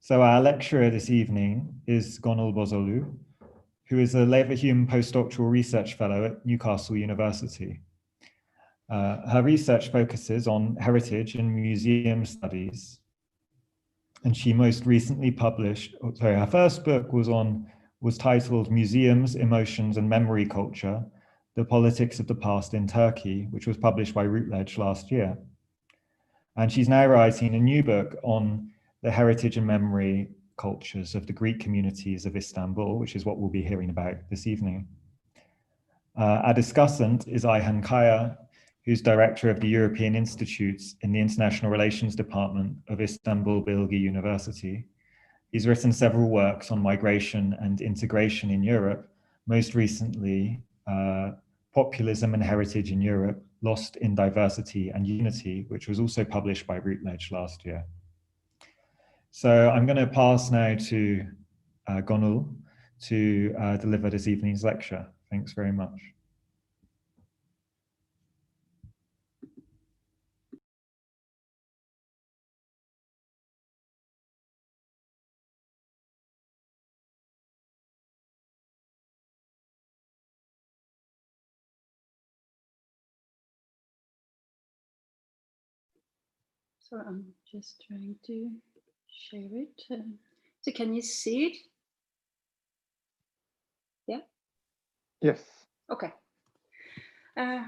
So our lecturer this evening is Gönül Bozoğlu, who is a Leverhulme postdoctoral research fellow at Newcastle University. Her research focuses on heritage and museum studies. And she most recently published, her first book was titled Museums, Emotions and Memory Culture, The Politics of the Past in Turkey, which was published by Routledge last year. And she's now writing a new book on the heritage and memory cultures of the Greek communities of Istanbul, which is what we'll be hearing about this evening. Our discussant is Ayhan, who's director of the European Institutes in the International Relations Department of Istanbul Bilgi University. He's written several works on migration and integration in Europe, most recently, Populism and Heritage in Europe, Lost in Diversity and Unity, which was also published by Routledge last year. So I'm going to pass now to Gönül to deliver this evening's lecture. Thanks very much. So I'm just trying to share it. So can you see it? Yeah? Yes. Okay.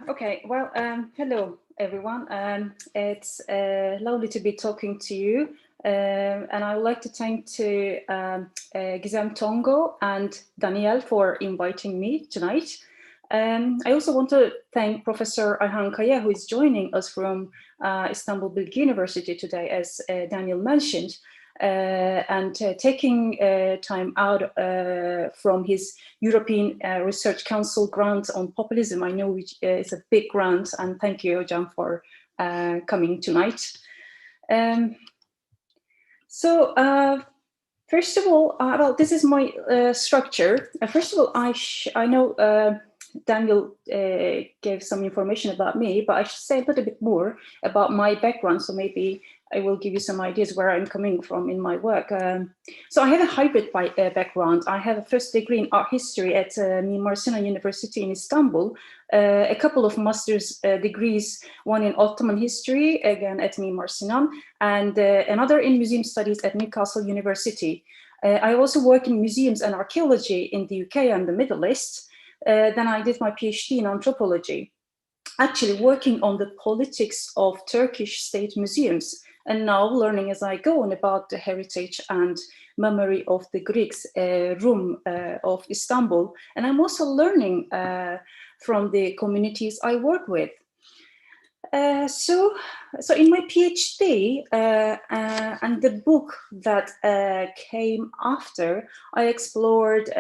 Okay, well, hello, everyone. It's lovely to be talking to you. And I would like to thank Gizem Tongo and Danielle for inviting me tonight. I also want to thank Professor Ayhan, who is joining us from Istanbul Bilgi University today, as Daniel mentioned, and taking time out from his European Research Council grant on populism. I know which is a big grant, and thank you, Jan, for coming tonight. First of all, well, this is my structure. First of all, I know Daniel gave some information about me, but I should say a little bit more about my background. So maybe I will give you some ideas where I'm coming from in my work. So I have a hybrid background. I have a first degree in art history at Mimar Sinan University in Istanbul, a couple of master's degrees, one in Ottoman history, again at Mimar Sinan, and another in museum studies at Newcastle University. I also work in museums and archaeology in the UK and the Middle East. Then I did my PhD in anthropology, actually working on the politics of Turkish state museums, and now learning as I go on about the heritage and memory of the Greeks, room of Istanbul. And I'm also learning from the communities I work with. So in my PhD and the book that came after, I explored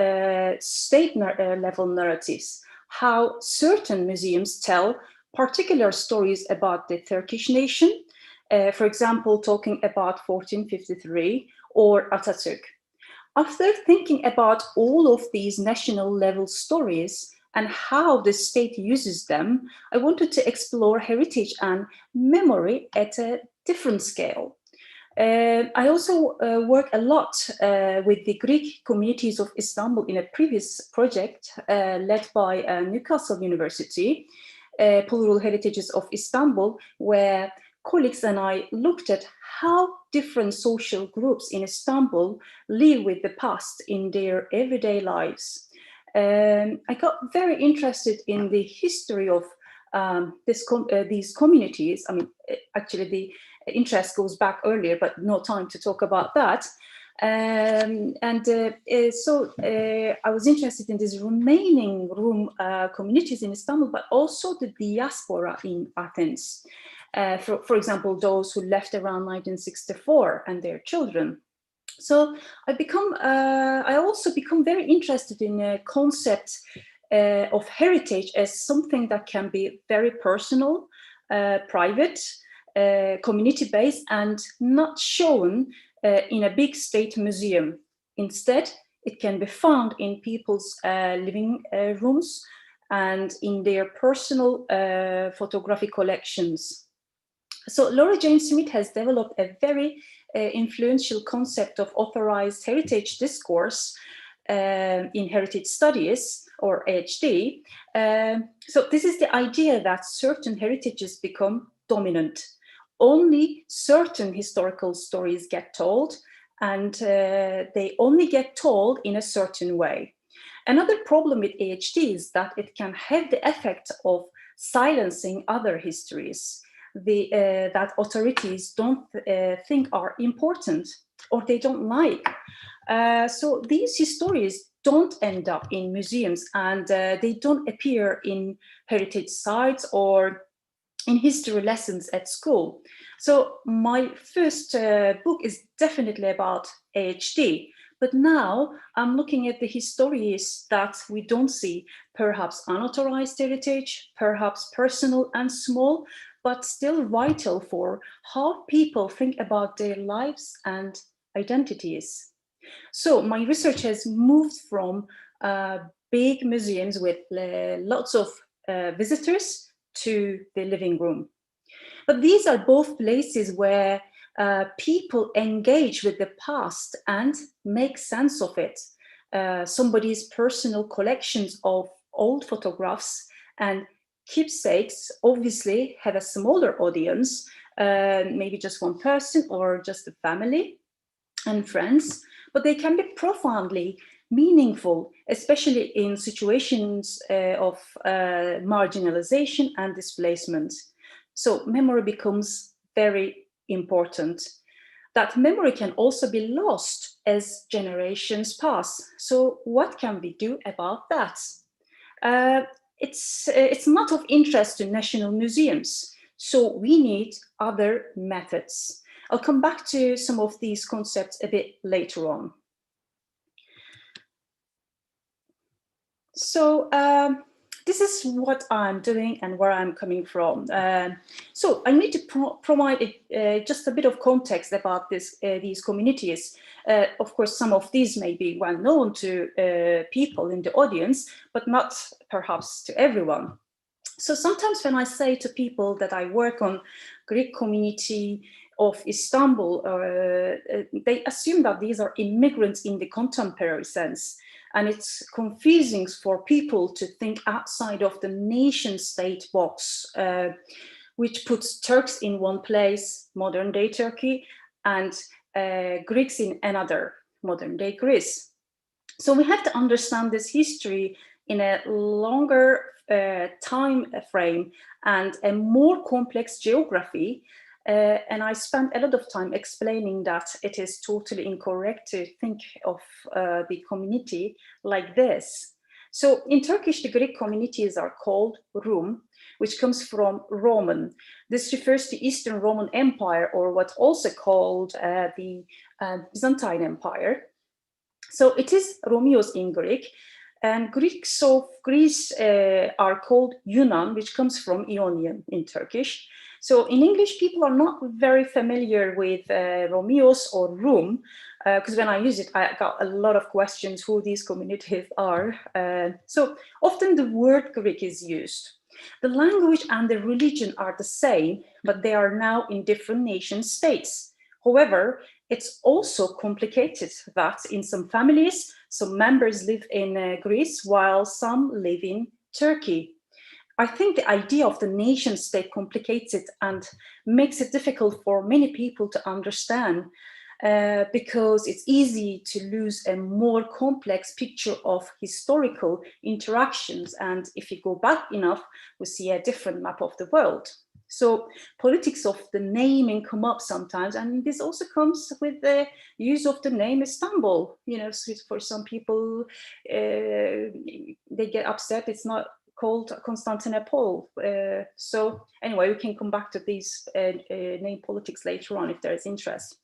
state level narratives, how certain museums tell particular stories about the Turkish nation, for example, talking about 1453 or Atatürk. After thinking about all of these national level stories and how the state uses them, I wanted to explore heritage and memory at a different scale. I also work a lot with the Greek communities of Istanbul in a previous project led by Newcastle University, Plural Heritages of Istanbul, where colleagues and I looked at how different social groups in Istanbul live with the past in their everyday lives. I got very interested in the history of these communities. I mean, actually the interest goes back earlier, but no time to talk about that. So I was interested in these remaining communities in Istanbul, but also the diaspora in Athens. For example, those who left around 1964 and their children. So I also become very interested in a concept of heritage as something that can be very personal, private, community-based, and not shown in a big state museum. Instead, it can be found in people's living rooms and in their personal photographic collections. So Laura Jane Smith has developed a very influential concept of authorized heritage discourse in heritage studies, or AHD. So this is the idea that certain heritages become dominant. Only certain historical stories get told, and they only get told in a certain way. Another problem with AHD is that it can have the effect of silencing other histories that authorities don't think are important or they don't like. So these histories don't end up in museums, and they don't appear in heritage sites or in history lessons at school. So my first book is definitely about AHD, but now I'm looking at the histories that we don't see, perhaps unauthorized heritage, perhaps personal and small, but still vital for how people think about their lives and identities. So my research has moved from big museums with lots of visitors to the living room. But these are both places where people engage with the past and make sense of it. Somebody's personal collections of old photographs and keepsakes obviously have a smaller audience, maybe just one person or just a family and friends, but they can be profoundly meaningful, especially in situations of marginalization and displacement. So memory becomes very important. That memory can also be lost as generations pass. So what can we do about that? It's not of interest to national museums, so we need other methods. I'll come back to some of these concepts a bit later on. So this is what I'm doing and where I'm coming from. So I need to provide just a bit of context about these communities. Of course, some of these may be well known to people in the audience, but not perhaps to everyone. So sometimes when I say to people that I work on Greek community of Istanbul, they assume that these are immigrants in the contemporary sense. And it's confusing for people to think outside of the nation state box, which puts Turks in one place, modern day Turkey, and Greeks in another, modern day Greece. So we have to understand this history in a longer time frame and a more complex geography. And I spent a lot of time explaining that it is totally incorrect to think of the community like this. So in Turkish, the Greek communities are called Rum, which comes from Roman. This refers to Eastern Roman Empire, or what's also called the Byzantine Empire. So it is Romeos in Greek. And Greeks of Greece are called Yunan, which comes from Ionian in Turkish. So in English, people are not very familiar with Romeos or Rum, because when I use it, I got a lot of questions who these communities are. So often the word Greek is used. The language and the religion are the same, but they are now in different nation states. However, it's also complicated that in some families, some members live in Greece while some live in Turkey. I think the idea of the nation state complicates it and makes it difficult for many people to understand because it's easy to lose a more complex picture of historical interactions. And if you go back enough, we see a different map of the world. So politics of the naming come up sometimes, and this also comes with the use of the name Istanbul. You know, so for some people, they get upset. It's not called Constantinople. So anyway, we can come back to these name politics later on if there is interest.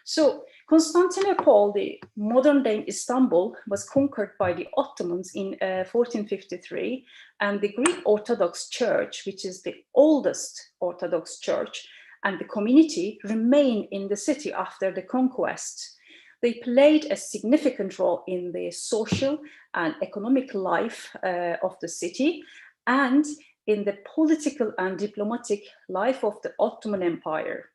So Constantinople, the modern day Istanbul, was conquered by the Ottomans in 1453, and the Greek Orthodox Church, which is the oldest Orthodox Church, and the community remain in the city after the conquest. They played a significant role in the social and economic life of the city and in the political and diplomatic life of the Ottoman Empire.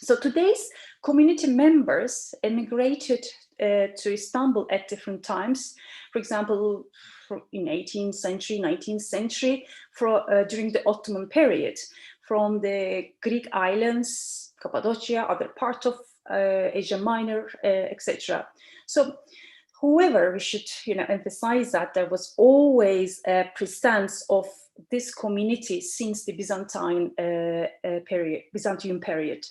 So today's community members emigrated to Istanbul at different times. For example, in 18th century, 19th century, during the Ottoman period, from the Greek islands, Cappadocia, other part of Asia Minor, etc. So, however, we should, emphasize that there was always a presence of this community since the Byzantine period.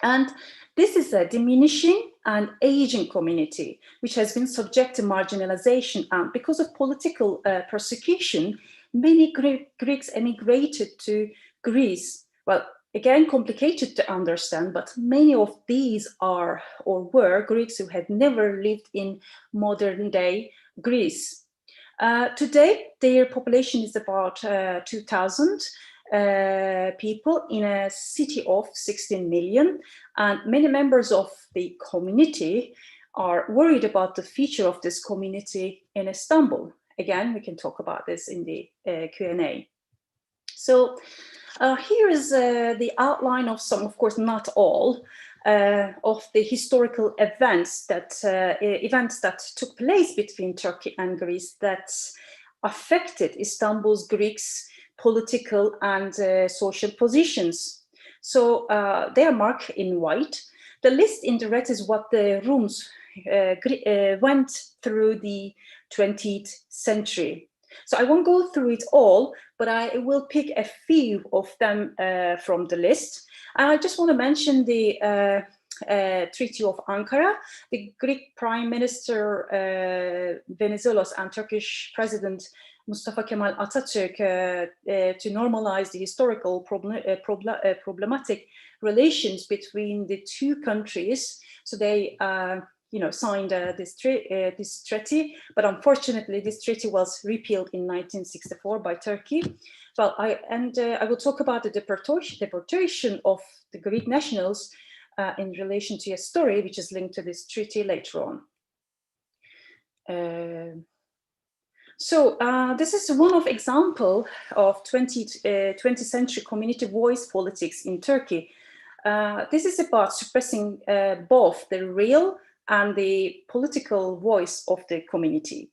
And this is a diminishing and aging community, which has been subject to marginalization. And because of political persecution, many Greeks emigrated to Greece. Well, again, complicated to understand, but many of these are or were Greeks who had never lived in modern day Greece. Today, their population is about 2,000. People in a city of 16 million, and many members of the community are worried about the future of this community in Istanbul. Again, we can talk about this in the Q&A. So here is the outline of some, of course not all, of the historical events that took place between Turkey and Greece that affected Istanbul's Greeks' political and social positions. So they are marked in white. The list in the red is what the rooms went through the 20th century. So I won't go through it all, but I will pick a few of them from the list. I just want to mention the Treaty of Ankara. The Greek Prime Minister Venizelos and Turkish President Mustafa Kemal Atatürk to normalize the historical problematic relations between the two countries. So they signed this treaty, but unfortunately this treaty was repealed in 1964 by Turkey. Well, I will talk about the deportation of the Greek nationals in relation to a story which is linked to this treaty later on. So this is one of example of 20th century community voice politics in Turkey. This is about suppressing both the real and the political voice of the community.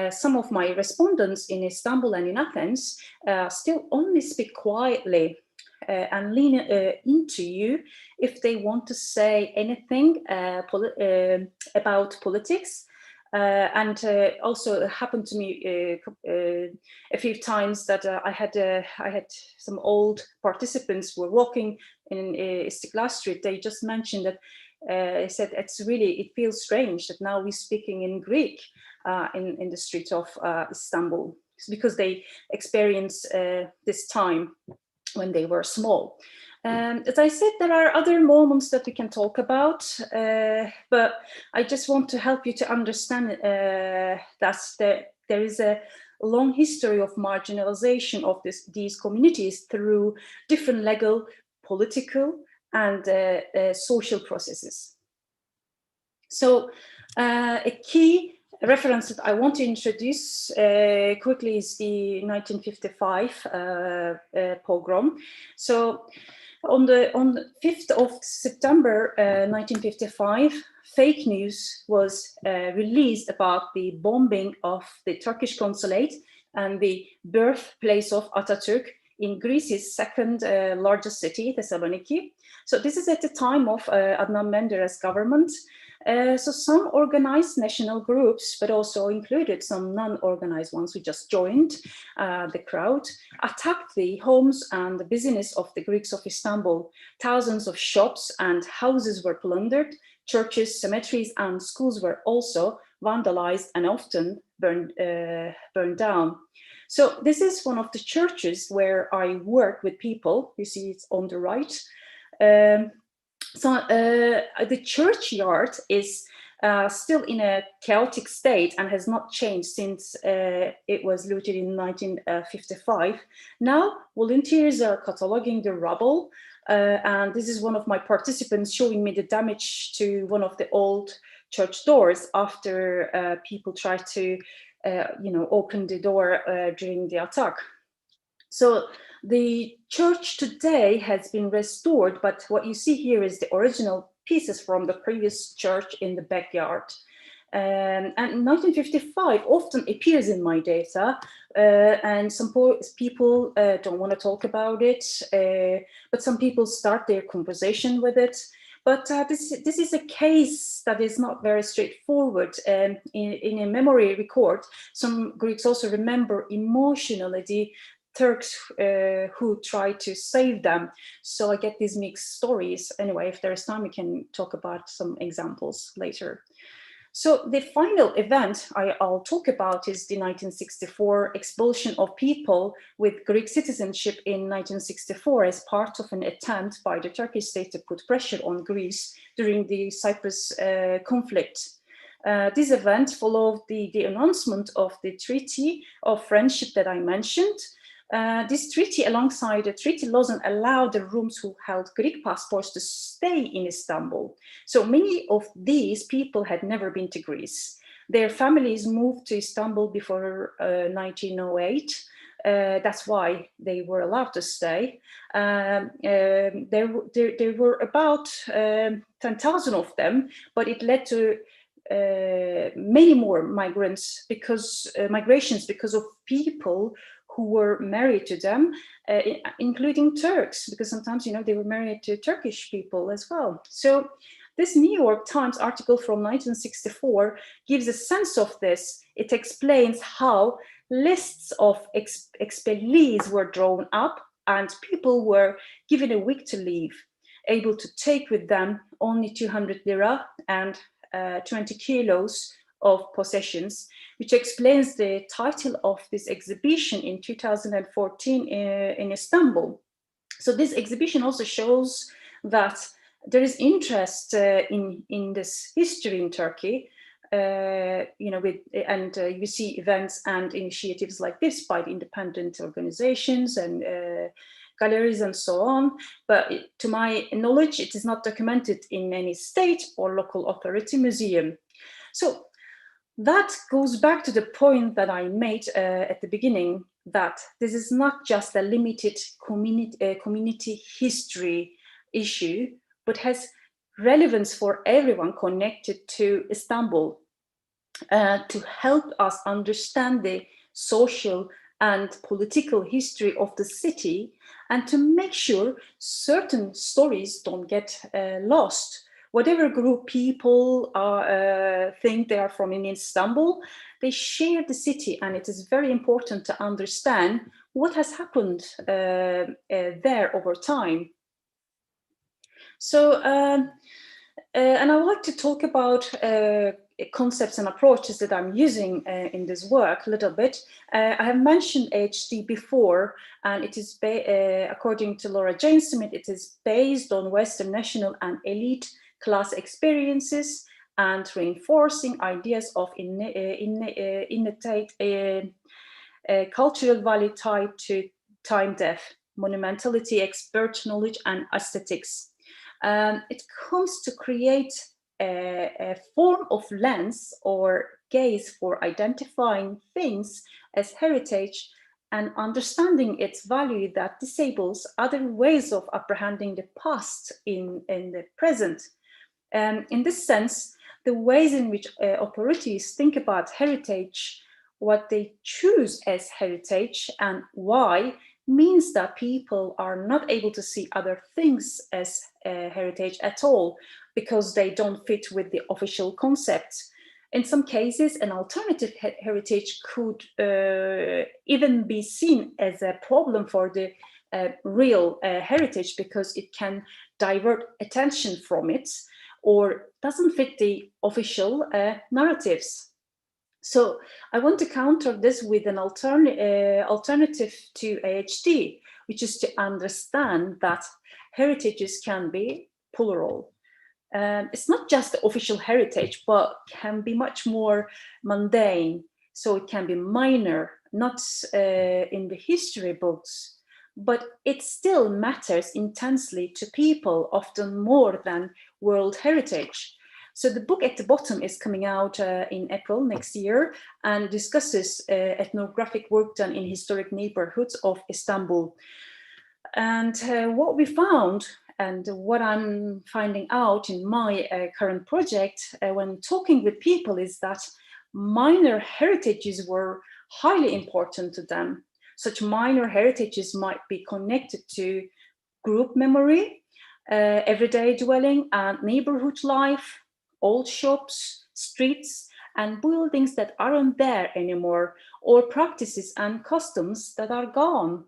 Some of my respondents in Istanbul and in Athens still only speak quietly and lean into you if they want to say anything about politics. And also it happened to me a few times that I had some old participants who were walking in Istiklal Street. They just mentioned that they said it feels strange that now we're speaking in Greek in the street of Istanbul. It's because they experienced this time when they were small. As I said, there are other moments that we can talk about, but I just want to help you to understand that there is a long history of marginalization of these communities through different legal, political, and social processes. So a key reference that I want to introduce quickly is the 1955 pogrom. So on the 5th of September 1955, fake news was released about the bombing of the Turkish consulate and the birthplace of Atatürk in Greece's second largest city, Thessaloniki. So this is at the time of Adnan Menderes government. So some organized national groups, but also included some non-organized ones who just joined the crowd, attacked the homes and the business of the Greeks of Istanbul. Thousands of shops and houses were plundered. Churches, cemeteries, and schools were also vandalized and often burned down. So this is one of the churches where I work with people. You see it's on the right. So the churchyard is still in a chaotic state and has not changed since it was looted in 1955. Now, volunteers are cataloging the rubble, and this is one of my participants showing me the damage to one of the old church doors after people tried to, open the door during the attack. So the church today has been restored, but what you see here is the original pieces from the previous church in the backyard. And 1955 often appears in my data, and some people don't want to talk about it, but some people start their conversation with it. But this is a case that is not very straightforward. In a memory record, some Greeks also remember emotionally the Turks who tried to save them. So I get these mixed stories. Anyway, if there is time, we can talk about some examples later. So the final event I'll talk about is the 1964 expulsion of people with Greek citizenship in 1964 as part of an attempt by the Turkish state to put pressure on Greece during the Cyprus conflict. This event followed the announcement of the Treaty of Friendship that I mentioned. This treaty, alongside the treaty laws, allowed the Romans who held Greek passports to stay in Istanbul. So many of these people had never been to Greece. Their families moved to Istanbul before 1908. That's why they were allowed to stay. There were about 10,000 of them, but it led to many more migrations because of people who were married to them, including Turks, because sometimes, they were married to Turkish people as well. So this New York Times article from 1964 gives a sense of this. It explains how lists of expellees were drawn up and people were given a week to leave, able to take with them only 200 lira and 20 kilos of possessions, which explains the title of this exhibition in 2014 in Istanbul. So this exhibition also shows that there is interest in this history in Turkey, you see events and initiatives like this by the independent organizations and galleries and so on. But to my knowledge, it is not documented in any state or local authority museum. So that goes back to the point that I made at the beginning, that this is not just a limited community history issue, but has relevance for everyone connected to Istanbul, to help us understand the social and political history of the city, and to make sure certain stories don't get lost. Whatever group people think they are from in Istanbul, they share the city, and it is very important to understand what has happened there over time. So, and I would like to talk about concepts and approaches that I'm using in this work a little bit. I have mentioned HD before, and it is, according to Laura Jane Smith, it is based on Western national and elite class experiences and reinforcing ideas of innate cultural value tied to time depth, monumentality, expert knowledge, and aesthetics. It comes to create a form of lens or gaze for identifying things as heritage and understanding its value that disables other ways of apprehending the past in the present. In this sense, the ways in which authorities think about heritage, what they choose as heritage and why, means that people are not able to see other things as heritage at all because they don't fit with the official concept. In some cases, an alternative heritage could even be seen as a problem for the real heritage because it can divert attention from it or doesn't fit the official narratives. So I want to counter this with an alternative to AHD, which is to understand that heritages can be plural. It's not just the official heritage, but can be much more mundane. So it can be minor, not in the history books, but it still matters intensely to people, often more than world heritage. So the book at the bottom is coming out in April next year and discusses ethnographic work done in historic neighborhoods of Istanbul. And what we found, and what I'm finding out in my current project when talking with people, is that minor heritages were highly important to them. Such minor heritages might be connected to group memory, everyday dwelling and neighborhood life, old shops, streets, and buildings that aren't there anymore, or practices and customs that are gone.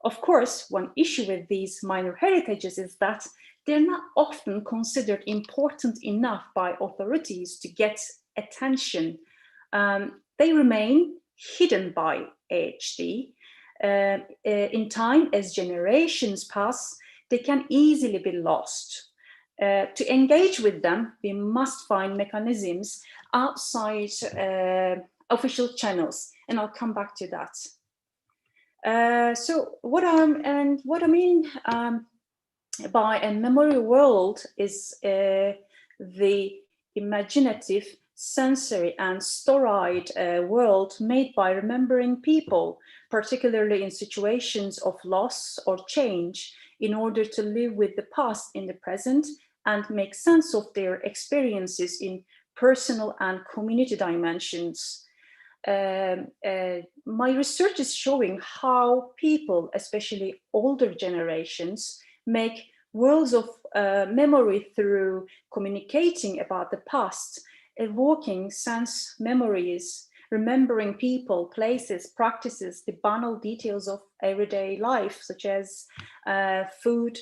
Of course, one issue with these minor heritages is that they're not often considered important enough by authorities to get attention. They remain hidden by AHD. In time, as generations pass, they can easily be lost. To engage with them, we must find mechanisms outside official channels, and I'll come back to that. So what I mean by a memory world is the imaginative, sensory and storied world made by remembering people, particularly in situations of loss or change, in order to live with the past in the present and make sense of their experiences in personal and community dimensions. My research is showing how people, especially older generations, make worlds of memory through communicating about the past, evoking sense memories, remembering people, places, practices, the banal details of everyday life, such as food,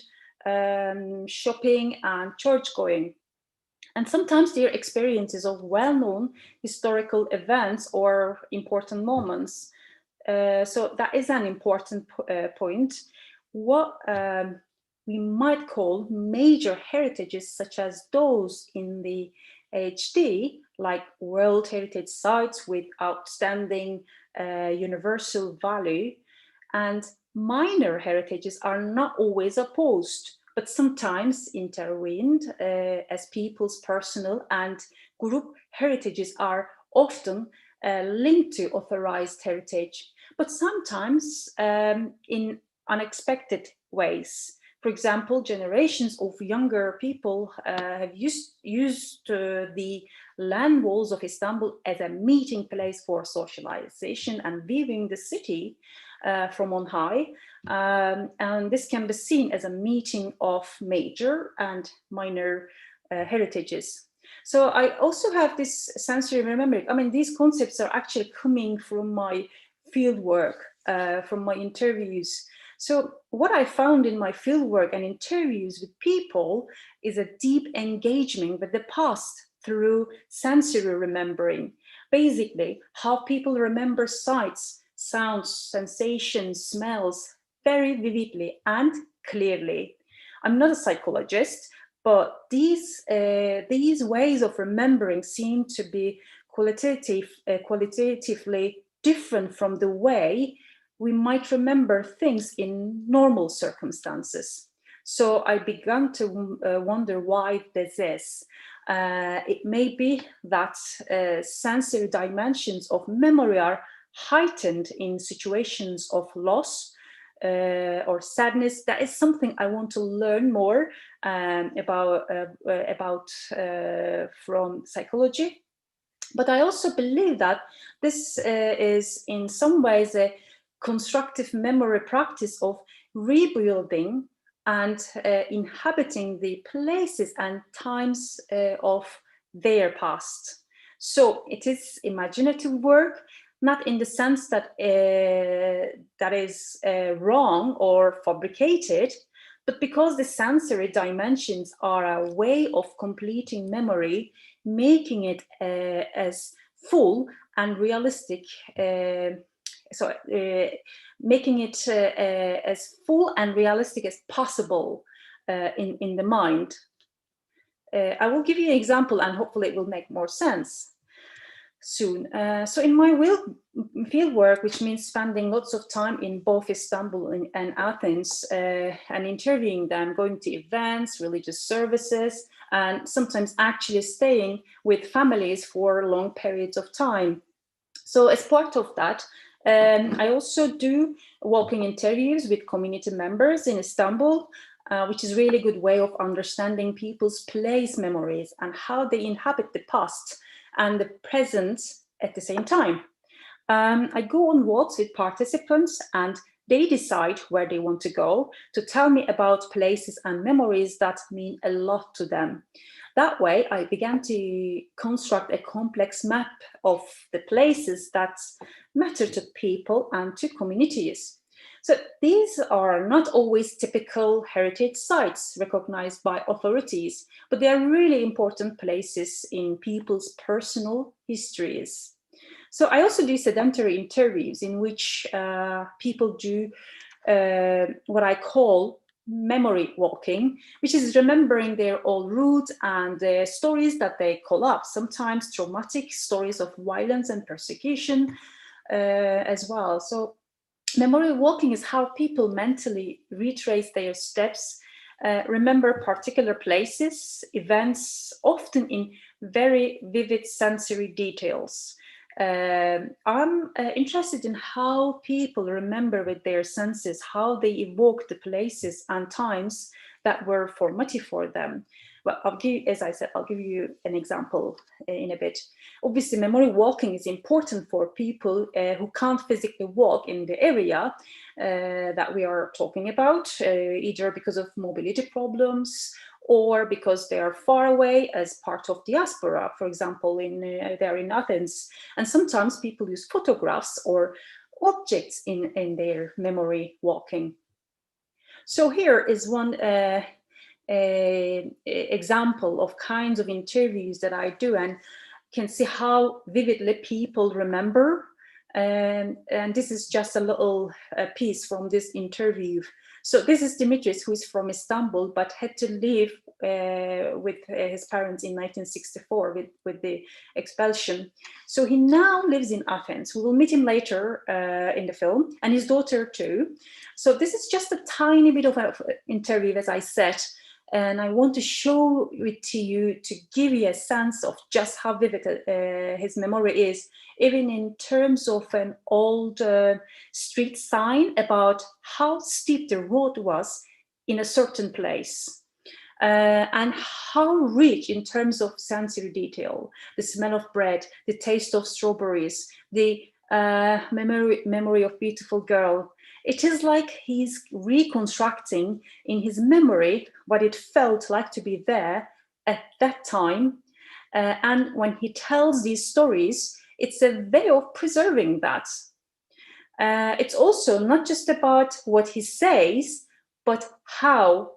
shopping, and church going. And sometimes their experiences of well-known historical events or important moments. So that is an important point. What we might call major heritages, such as those in the HD, like World Heritage Sites with outstanding universal value, and minor heritages are not always opposed, but sometimes intervened, as people's personal and group heritages are often linked to authorized heritage, but sometimes in unexpected ways. For example, generations of younger people have used the land walls of Istanbul as a meeting place for socialization and viewing the city from on high. And this can be seen as a meeting of major and minor heritages. So I also have this sensory remembering. I mean, these concepts are actually coming from my field work, from my interviews. So what I found in my fieldwork and interviews with people is a deep engagement with the past through sensory remembering. Basically, how people remember sights, sounds, sensations, smells very vividly and clearly. I'm not a psychologist, but these ways of remembering seem to be qualitatively different from the way we might remember things in normal circumstances. So I began to wonder why this is. It may be that sensory dimensions of memory are heightened in situations of loss or sadness. That is something I want to learn more about from psychology. But I also believe that this is in some ways a constructive memory practice of rebuilding and inhabiting the places and times of their past. So it is imaginative work, not in the sense that that is wrong or fabricated, but because the sensory dimensions are a way of completing memory, making it as full and realistic. Making it as full and realistic as possible in the mind. I will give you an example and hopefully it will make more sense soon. So in my field work, which means spending lots of time in both Istanbul and Athens and interviewing them, going to events, religious services, and sometimes actually staying with families for long periods of time. So as part of that, I also do walking interviews with community members in Istanbul, which is a really good way of understanding people's place memories and how they inhabit the past and the present at the same time. I go on walks with participants and they decide where they want to go to tell me about places and memories that mean a lot to them. That way, I began to construct a complex map of the places that matter to people and to communities. So these are not always typical heritage sites recognized by authorities, but they are really important places in people's personal histories. So I also do sedentary interviews in which people do what I call memory walking, which is remembering their old roots and the stories that they call up, sometimes traumatic stories of violence and persecution as well. So memory walking is how people mentally retrace their steps, remember particular places, events, often in very vivid sensory details. I'm interested in how people remember with their senses, how they evoke the places and times that were formative for them. Well, as I said, I'll give you an example in a bit. Obviously, memory walking is important for people who can't physically walk in the area that we are talking about, either because of mobility problems or because they are far away as part of diaspora, for example, they're in Athens. And sometimes people use photographs or objects in their memory walking. So here is one example of kinds of interviews that I do, and can see how vividly people remember. And this is just a little piece from this interview. So this is Dimitris, who is from Istanbul, but had to leave with his parents in 1964 with the expulsion. So he now lives in Athens. We will meet him later in the film, and his daughter too. So this is just a tiny bit of an interview, as I said, and I want to show it to you to give you a sense of just how vivid his memory is, even in terms of an old street sign about how steep the road was in a certain place. And how rich in terms of sensory detail, the smell of bread, the taste of strawberries, the memory of beautiful girl. It is like he's reconstructing in his memory what it felt like to be there at that time. And when he tells these stories, it's a way of preserving that. It's also not just about what he says, but how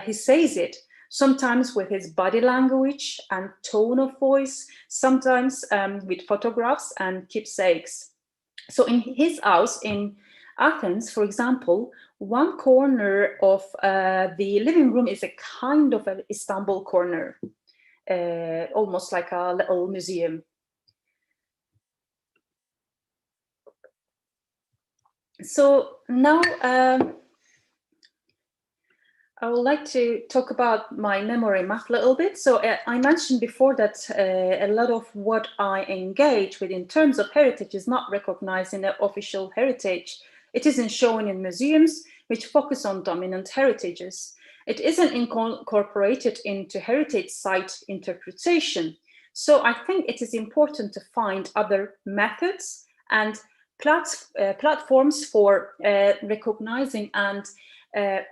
he says it, sometimes with his body language and tone of voice, sometimes with photographs and keepsakes. So in his house in Athens, for example, one corner of the living room is a kind of an Istanbul corner, almost like a little museum. So now I would like to talk about my memory map a little bit. So I mentioned before that a lot of what I engage with in terms of heritage is not recognized in the official heritage. It isn't shown in museums, which focus on dominant heritages. It isn't incorporated into heritage site interpretation. So I think it is important to find other methods and platforms for recognizing and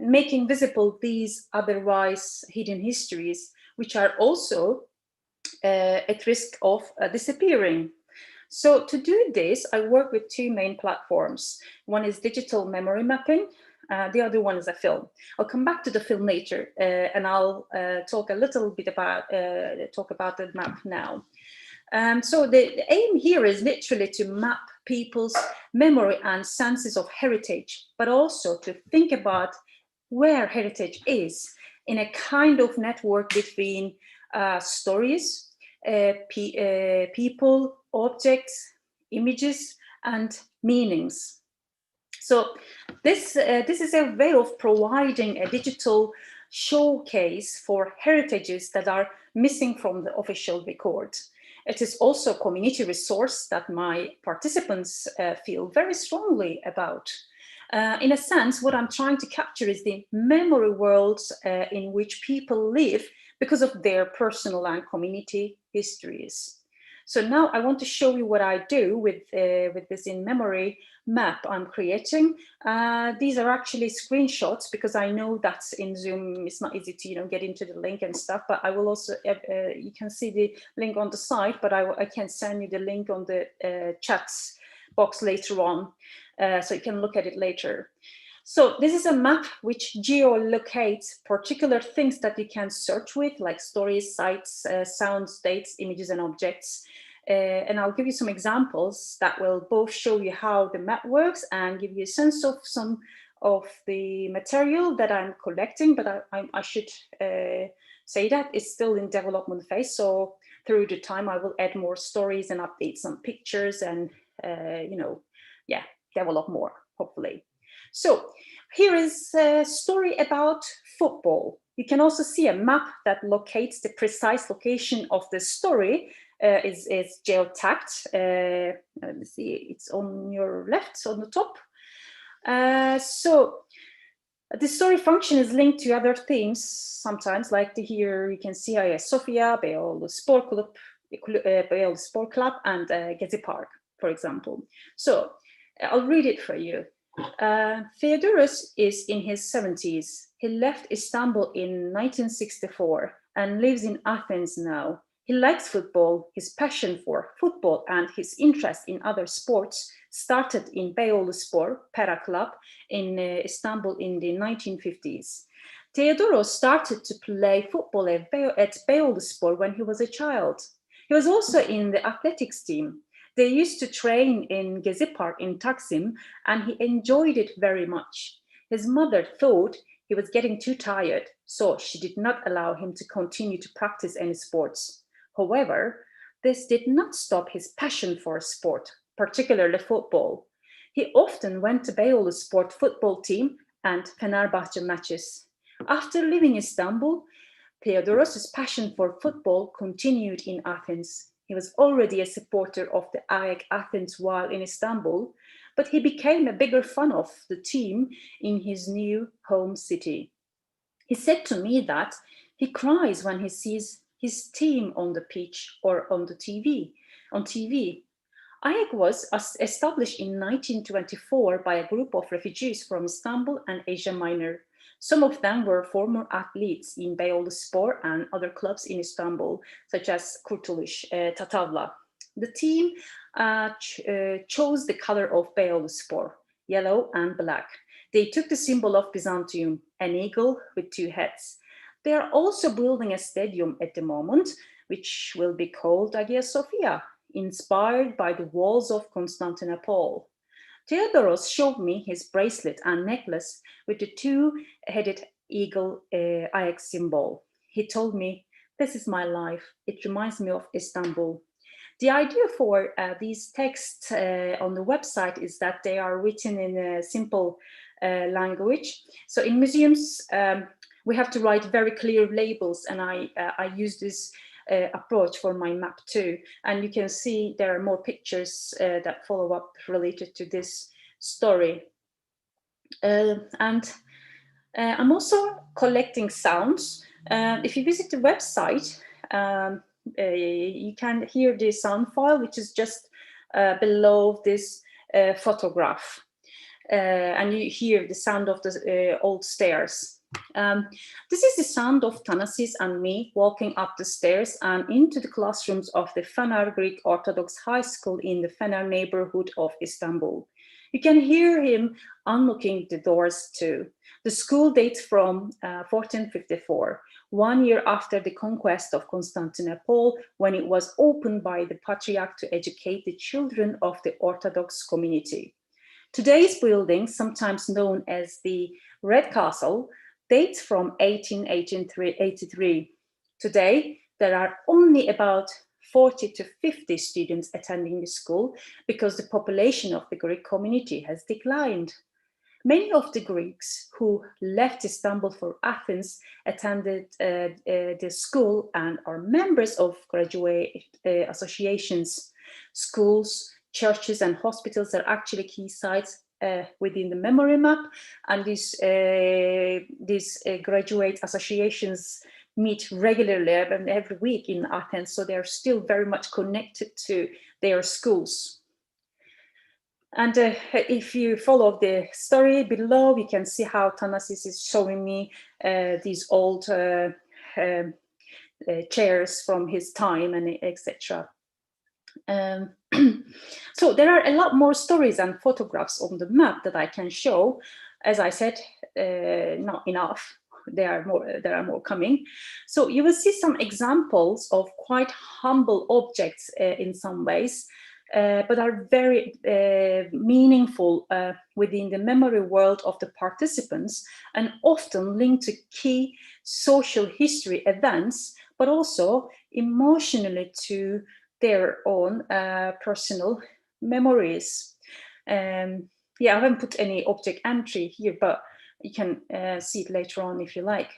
making visible these otherwise hidden histories, which are also at risk of disappearing. So to do this, I work with two main platforms. One is digital memory mapping. The other one is a film. I'll come back to the film later, and I'll talk a little bit about the map now. So the aim here is literally to map people's memory and senses of heritage, but also to think about where heritage is in a kind of network between stories, people, objects, images, and meanings. So this is a way of providing a digital showcase for heritages that are missing from the official record. It is also a community resource that my participants feel very strongly about. In a sense, what I'm trying to capture is the memory worlds in which people live because of their personal and community histories. So now I want to show you what I do with this in-memory map I'm creating. These are actually screenshots because I know that in Zoom it's not easy to get into the link and stuff, but I will also, you can see the link on the site, but I can send you the link on the chats box later on, so you can look at it later. So this is a map which geolocates particular things that you can search with, like stories, sites, sounds, dates, images, and objects. And I'll give you some examples that will both show you how the map works and give you a sense of some of the material that I'm collecting, but I should say that it's still in development phase. So through the time, I will add more stories and update some pictures and, yeah, develop more, hopefully. So here is a story about football. You can also see a map that locates the precise location of the story. Is geotagged. Let me see, it's on your left, on the top. So the story function is linked to other themes sometimes, like here you can see Hagia Sophia, Beyoğlu Spor Club, and Gezi Park, for example. So I'll read it for you. Theodoros is in his 70s. He left Istanbul in 1964 and lives in Athens now. He likes football. His passion for football and his interest in other sports started in Beyoğlu Spor Para Club in Istanbul in the 1950s. Theodoros started to play football at Beyoğlu Spor when he was a child. He was also in the athletics team. They used to train in Gezi Park in Taksim, and he enjoyed it very much. His mother thought he was getting too tired, so she did not allow him to continue to practice any sports. However, this did not stop his passion for sport, particularly football. He often went to Beyoğlu Sport football team and Fenerbahçe matches. After leaving Istanbul, Theodoros' passion for football continued in Athens. He was already a supporter of the AEK Athens while in Istanbul, but he became a bigger fan of the team in his new home city. He said to me that he cries when he sees his team on the pitch or on TV. AEK was established in 1924 by a group of refugees from Istanbul and Asia Minor. Some of them were former athletes in Beyoğlu Spor and other clubs in Istanbul, such as Kurtuluş, Tatavla. The team chose the color of Beyoğlu Spor, yellow and black. They took the symbol of Byzantium, an eagle with two heads. They are also building a stadium at the moment, which will be called Hagia Sophia, inspired by the walls of Constantinople. Theodoros showed me his bracelet and necklace with the two-headed eagle AEK symbol. He told me, "This is my life. It reminds me of Istanbul." The idea for these texts on the website is that they are written in a simple language. So in museums, we have to write very clear labels, and I use this approach for my map too. And you can see there are more pictures that follow up related to this story. And I'm also collecting sounds. If you visit the website, you can hear the sound file, which is just below this photograph. And you hear the sound of the old stairs. This is the sound of Thanasis and me walking up the stairs and into the classrooms of the Fener Greek Orthodox High School in the Fener neighborhood of Istanbul. You can hear him unlocking the doors too. The school dates from 1454, 1 year after the conquest of Constantinople, when it was opened by the Patriarch to educate the children of the Orthodox community. Today's building, sometimes known as the Red Castle, dates from 1883. Today, there are only about 40 to 50 students attending the school because the population of the Greek community has declined. Many of the Greeks who left Istanbul for Athens attended the school and are members of graduate associations. Schools, churches, and hospitals are actually key sites within the memory map, and these graduate associations meet regularly and every week in Athens, so they are still very much connected to their schools. And if you follow the story below, you can see how Thanasis is showing me these old chairs from his time and etc. So there are a lot more stories and photographs on the map that I can show. As I said, not enough. There are more coming. So you will see some examples of quite humble objects in some ways, but are very meaningful within the memory world of the participants, and often linked to key social history events, but also emotionally to their own personal memories. Yeah, I haven't put any object entry here, but you can see it later on if you like.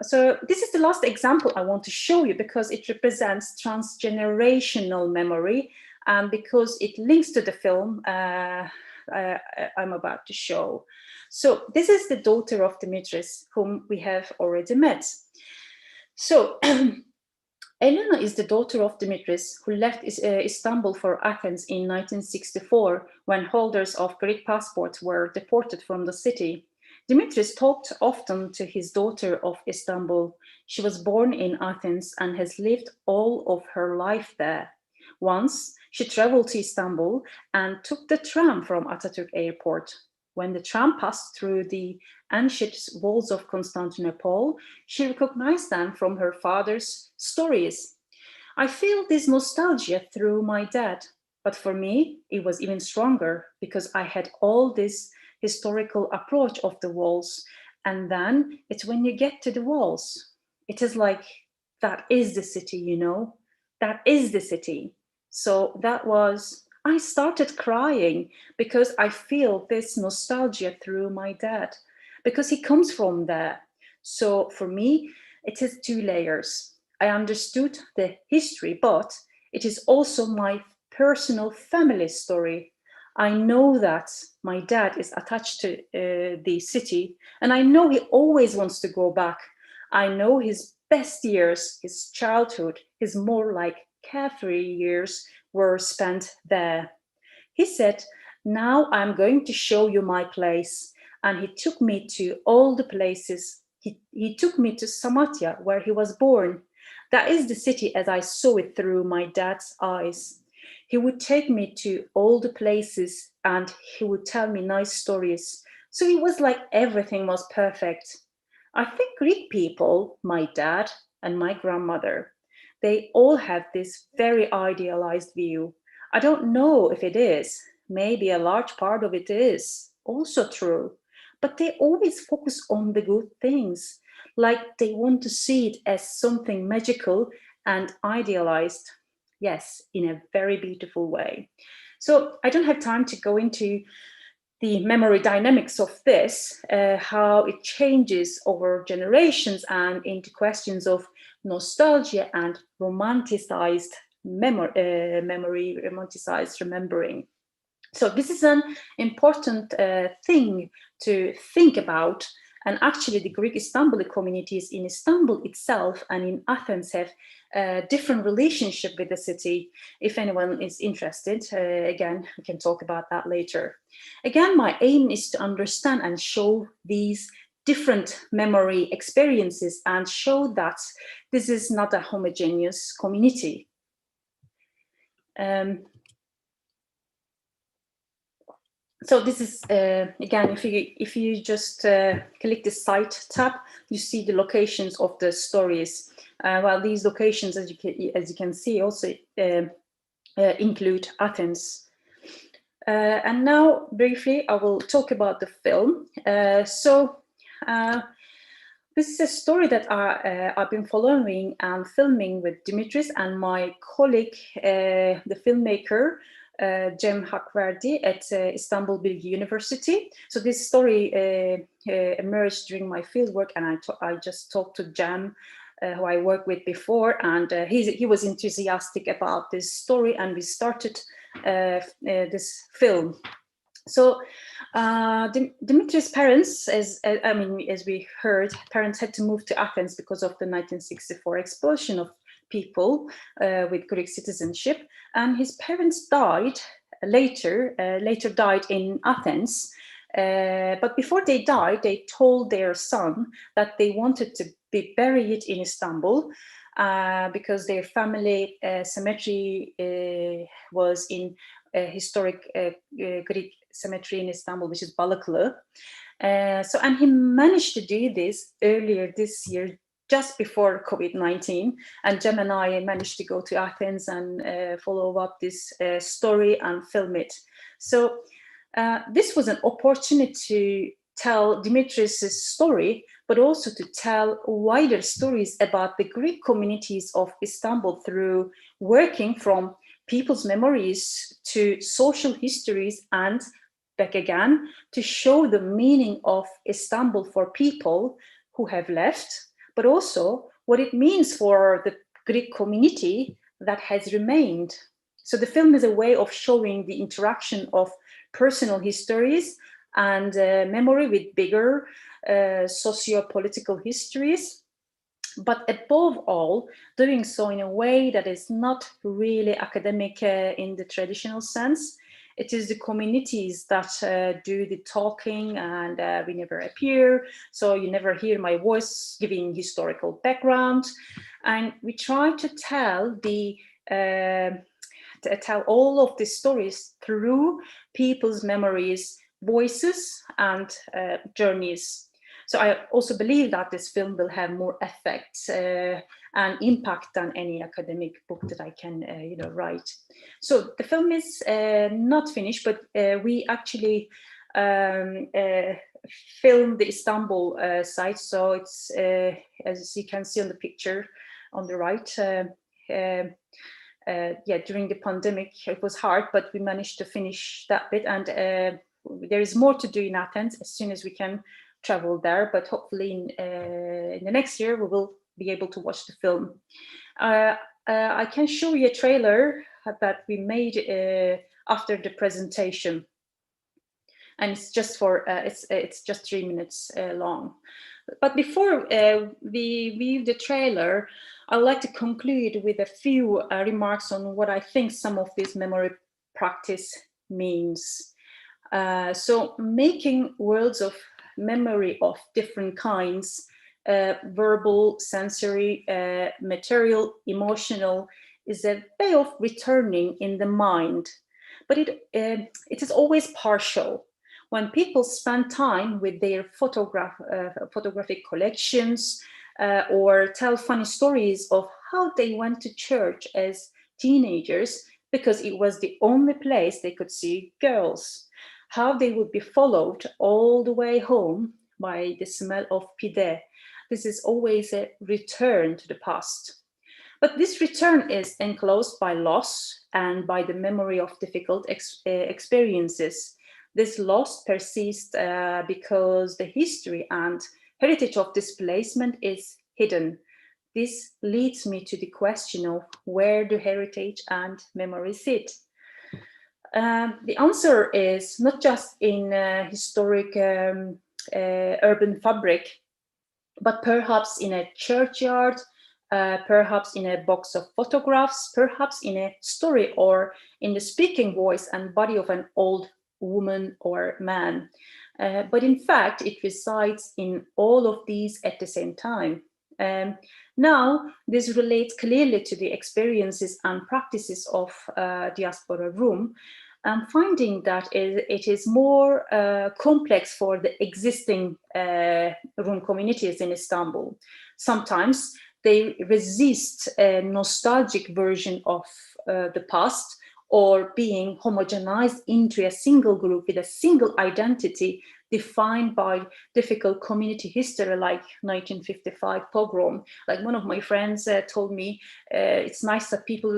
So this is the last example I want to show you because it represents transgenerational memory, and because it links to the film I'm about to show. So this is the daughter of Dimitris, whom we have already met. So Elena is the daughter of Dimitris, who left Istanbul for Athens in 1964, when holders of Greek passports were deported from the city. Dimitris talked often to his daughter of Istanbul. She was born in Athens and has lived all of her life there. Once, she traveled to Istanbul and took the tram from Atatürk Airport. When the tram passed through the ancient walls of Constantinople, she recognized them from her father's stories. I feel this nostalgia through my dad, but for me, it was even stronger because I had all this historical approach of the walls. And then it's when you get to the walls, it is like, that is the city, you know, that is the city. So that was, I started crying because I feel this nostalgia through my dad, because he comes from there. So for me, it is two layers. I understood the history, but it is also my personal family story. I know that my dad is attached to the city, and I know he always wants to go back. I know his best years, his childhood, his more like carefree years were spent there. He said, "Now I'm going to show you my place." And he took me to all the places. He took me to Samatya, where he was born. That is the city as I saw it through my dad's eyes. He would take me to all the places and he would tell me nice stories. So it was like everything was perfect. I think Greek people, my dad and my grandmother, they all have this very idealized view. I don't know if it is. Maybe a large part of it is also true. But they always focus on the good things, like they want to see it as something magical and idealized. Yes, in a very beautiful way. So I don't have time to go into the memory dynamics of this, how it changes over generations and into questions of nostalgia and romanticized memory, romanticized remembering. So this is an important thing to think about. And actually, the Greek Istanbuli communities in Istanbul itself and in Athens have a different relationship with the city. If anyone is interested, again, we can talk about that later. Again, my aim is to understand and show these different memory experiences and show that this is not a homogeneous community. So this is, again, if you just click the site tab, you see the locations of the stories. Well, these locations, as you can see, also include Athens. And now, briefly, I will talk about the film. This is a story that I've been following and filming with Dimitris and my colleague, the filmmaker, Cem Hakverdi at Istanbul Bilgi University. So this story emerged during my fieldwork, and I just talked to Cem, who I worked with before, and he was enthusiastic about this story, and we started this film. So Dimitri's parents, as we heard, parents had to move to Athens because of the 1964 expulsion of people with Greek citizenship, and his parents died later died in Athens. But before they died, they told their son that they wanted to be buried in Istanbul because their family cemetery was in a historic Greek cemetery in Istanbul, which is Balıklı. And he managed to do this earlier this year, just before COVID-19. And Cem and I managed to go to Athens and follow up this story and film it. So this was an opportunity to tell Dimitris' story, but also to tell wider stories about the Greek communities of Istanbul through working from people's memories to social histories and back again to show the meaning of Istanbul for people who have left, but also what it means for the Greek community that has remained. So the film is a way of showing the interaction of personal histories and memory with bigger socio-political histories, but above all, doing so in a way that is not really academic in the traditional sense. It is the communities that do the talking, and we never appear, so you never hear my voice giving historical background. And we try to tell tell all of the stories through people's memories, voices, and journeys. So I also believe that this film will have more effect and impact than any academic book that I can write. So the film is not finished, but we actually filmed the Istanbul site. So it's, as you can see on the picture on the right, during the pandemic, it was hard, but we managed to finish that bit. And there is more to do in Athens as soon as we can travel there, but hopefully in the next year we will be able to watch the film. I can show you a trailer that we made after the presentation, and it's just for it's just 3 minutes long. But before we view the trailer, I would like to conclude with a few remarks on what I think some of this memory practice means. So making worlds of memory of different kinds, verbal, sensory, material, emotional, is a way of returning in the mind. But it is always partial. When people spend time with their photographic collections or tell funny stories of how they went to church as teenagers because it was the only place they could see girls, how they would be followed all the way home by the smell of pide. This is always a return to the past. But this return is enclosed by loss and by the memory of difficult experiences. This loss persists because the history and heritage of displacement is hidden. This leads me to the question of where do heritage and memory sit? The answer is not just in historic urban fabric, but perhaps in a churchyard, perhaps in a box of photographs, perhaps in a story or in the speaking voice and body of an old woman or man. But in fact, it resides in all of these at the same time. Now, this relates clearly to the experiences and practices of diaspora room. I'm finding that it is more complex for the existing room communities in Istanbul. Sometimes they resist a nostalgic version of the past or being homogenized into a single group with a single identity defined by difficult community history like 1955 pogrom. Like one of my friends told me, it's nice that people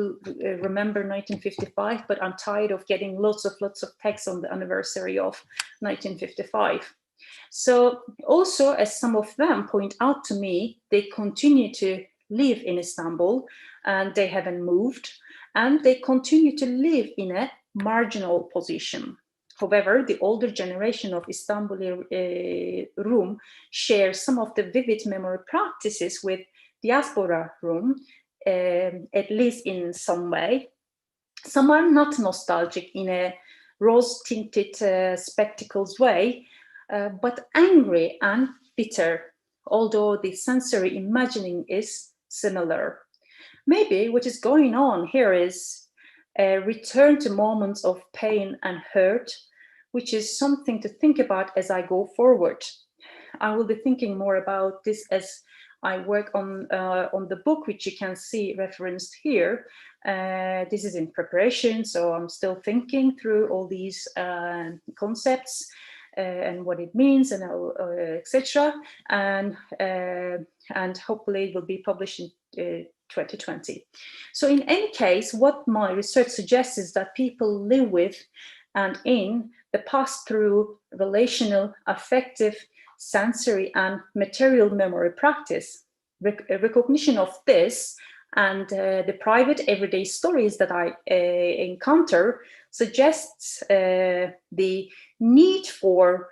remember 1955, but I'm tired of getting lots of texts on the anniversary of 1955. So also, as some of them point out to me, they continue to live in Istanbul and they haven't moved, and they continue to live in a marginal position. However, the older generation of Istanbuli Rum shares some of the vivid memory practices with diaspora Rum, at least in some way. Some are not nostalgic in a rose-tinted spectacles way, but angry and bitter, although the sensory imagining is similar. Maybe what is going on here is a return to moments of pain and hurt, which is something to think about as I go forward. I will be thinking more about this as I work on the book, which you can see referenced here. This is in preparation, so I'm still thinking through all these concepts and what it means, and etc. And hopefully it will be published in 2020. So in any case, what my research suggests is that people live with and in the past through relational, affective, sensory, and material memory practice. Recognition of this and the private everyday stories that I encounter suggests the need for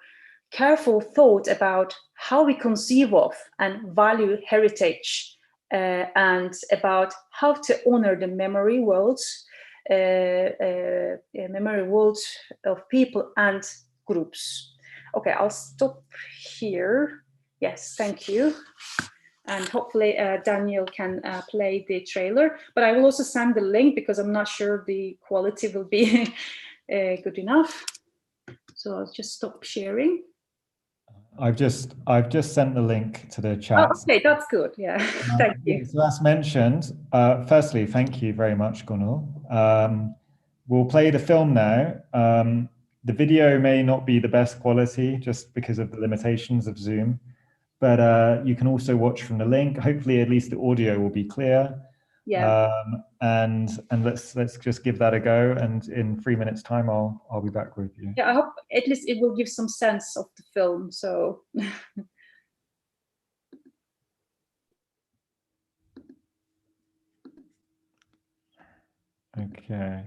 careful thought about how we conceive of and value heritage, and about how to honor the memory worlds of people and groups. Okay, I'll stop here. Yes, thank you. And hopefully Daniel can play the trailer, but I will also send the link because I'm not sure the quality will be good enough. So I'll just stop sharing. I've just sent the link to the chat. Oh, okay, that's good. Yeah, thank you. So as mentioned, firstly, thank you very much, Gönül. We'll play the film now. The video may not be the best quality just because of the limitations of Zoom, but you can also watch from the link. Hopefully, at least the audio will be clear. Yeah. And let's just give that a go. And in 3 minutes' time, I'll be back with you. Yeah, I hope at least it will give some sense of the film. So. Okay.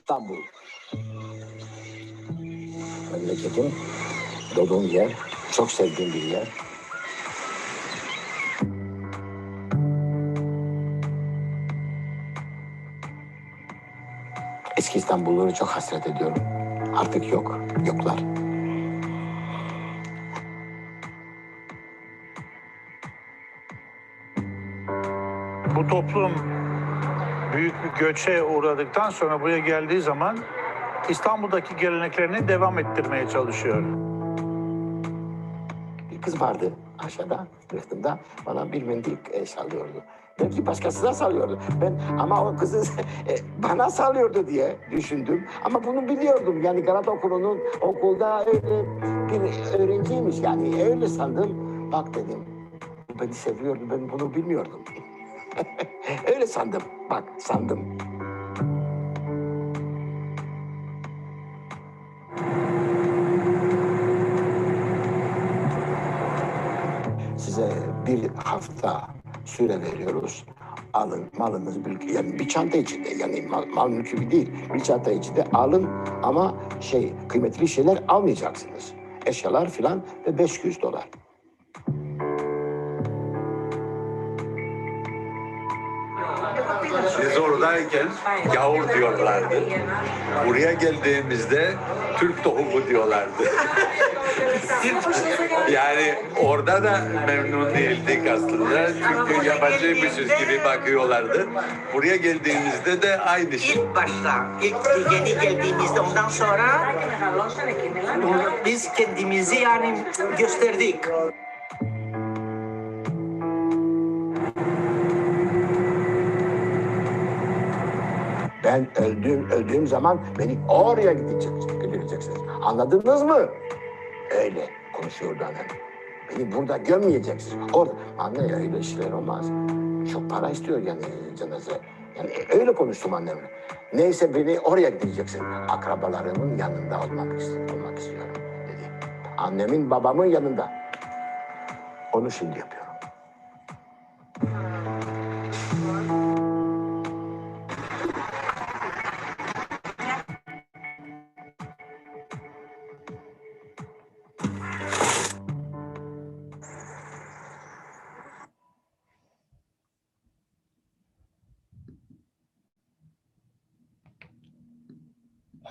İstanbul. Memleketim, doğduğum yer, çok sevdiğim bir yer. Eski İstanbulluları çok hasret ediyorum. Artık yoklar. Bu toplum büyük bir göçe uğradıktan sonra buraya geldiği zaman İstanbul'daki geleneklerini devam ettirmeye çalışıyor. Bir kız vardı aşağıda, rıhtımda bana bir mendil sallıyordu. Belki başkasına sallıyordu. Ama o kızı bana sallıyordu diye düşündüm. Ama bunu biliyordum. Yani Galata Okulu'nun okulda öyle bir öğrenciymiş. Yani öyle sandım. Bak dedim, beni seviyordu. Ben bunu bilmiyordum. Öyle sandım. Bak sandım. Size bir hafta süre veriyoruz. Alın malınız, yani bir çanta içinde, yani mal mülkü değil, bir çanta içinde alın ama kıymetli şeyler almayacaksınız. Eşyalar filan ve $500. Yes, Biz oradayken gavur diyorlardı. Buraya geldiğimizde Türk tohumu diyorlardı. Yani orada da memnun değildik aslında. Çünkü yabancıymışız gibi bakıyorlardı. Buraya geldiğimizde de aynı şey. İlk başta, ilk yeni geldiğimizde ondan sonra biz kendimizi yani gösterdik. Ben öldüğüm zaman beni oraya götüreceksiniz. Anladınız mı? Öyle konuşuyordu annem. Beni burada gömmeyeceksiniz. Orada. Anne öyle işler olmaz. Çok para istiyor yani cenaze. Yani öyle konuştum annemle. Neyse beni oraya gideceksin. Akrabalarımın yanında olmak istiyorum dedi. Annemin babamın yanında. Onu şimdi yapıyorum.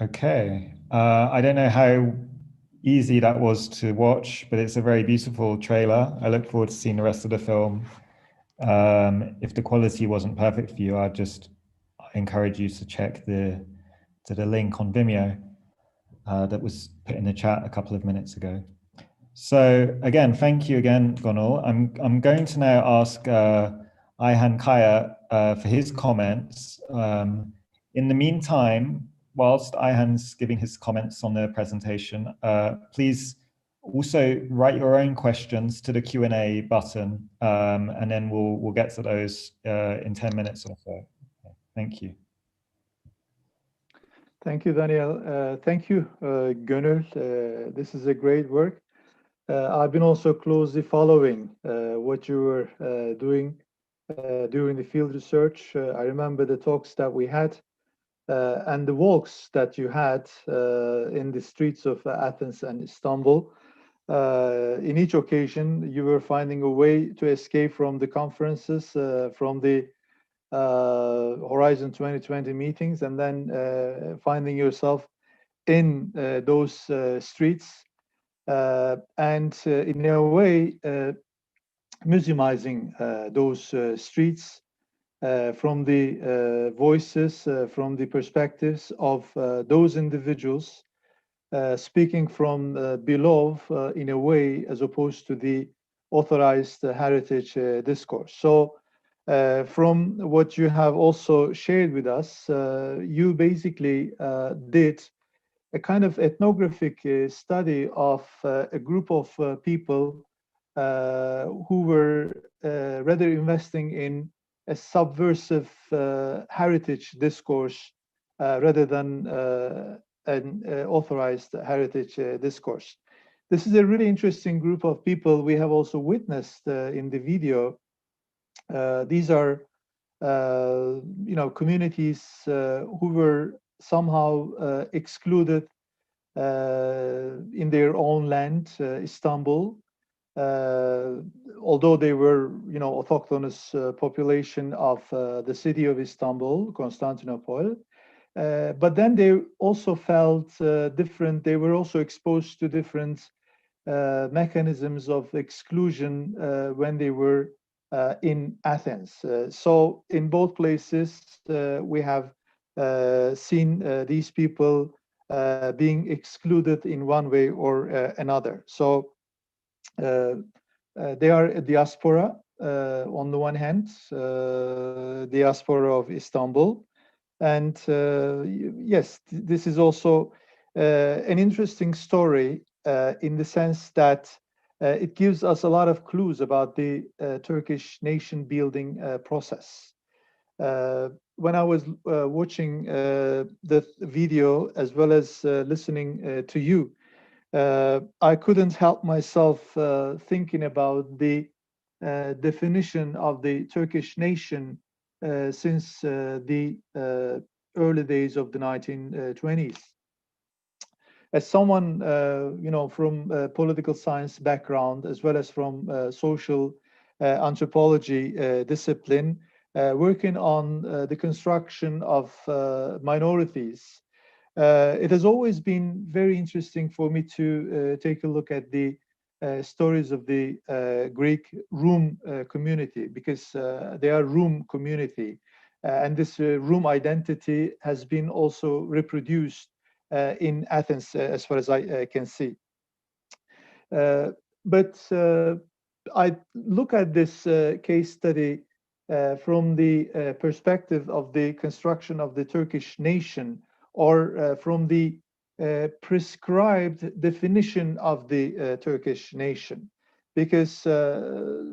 Okay, I don't know how easy that was to watch, but it's a very beautiful trailer. I look forward to seeing the rest of the film. If the quality wasn't perfect for you, I'd just encourage you to check the link on Vimeo that was put in the chat a couple of minutes ago. So again, thank you again, Gönül. I'm going to now ask Ayhan Kaya for his comments. In the meantime, whilst Ayhan's giving his comments on the presentation, please also write your own questions to the Q&A button, and then we'll get to those in 10 minutes or so. Thank you. Thank you, Daniel. Thank you, Gönül. This is a great work. I've been also closely following what you were doing during the field research. I remember the talks that we had and the walks that you had in the streets of Athens and Istanbul. In each occasion, you were finding a way to escape from the conferences, from the Horizon 2020 meetings, and then finding yourself in those streets and in a way museumizing those streets from the voices, from the perspectives of those individuals speaking from below in a way as opposed to the authorized heritage discourse. So from what you have also shared with us, you basically did a kind of ethnographic study of a group of people who were rather investing in a subversive heritage discourse rather than an authorized heritage discourse. This is a really interesting group of people we have also witnessed in the video. These are, communities who were somehow excluded in their own land, Istanbul, although they were, autochthonous population of the city of Istanbul, Constantinople. But then they also felt different. They were also exposed to different mechanisms of exclusion when they were in Athens. So in both places, we have seen these people being excluded in one way or another. So they are a diaspora on the one hand, diaspora of Istanbul. And yes, this is also an interesting story in the sense that it gives us a lot of clues about the Turkish nation building process. When I was watching the video as well as listening to you, I couldn't help myself thinking about the definition of the Turkish nation since the early days of the 1920s. As someone, from political science background, as well as from social anthropology discipline, working on the construction of minorities, it has always been very interesting for me to take a look at the stories of the Greek Rum community, because they are Rum community. And this Rum identity has been also reproduced in Athens, as far as I can see. But I look at this case study from the perspective of the construction of the Turkish nation, or from the prescribed definition of the Turkish nation, because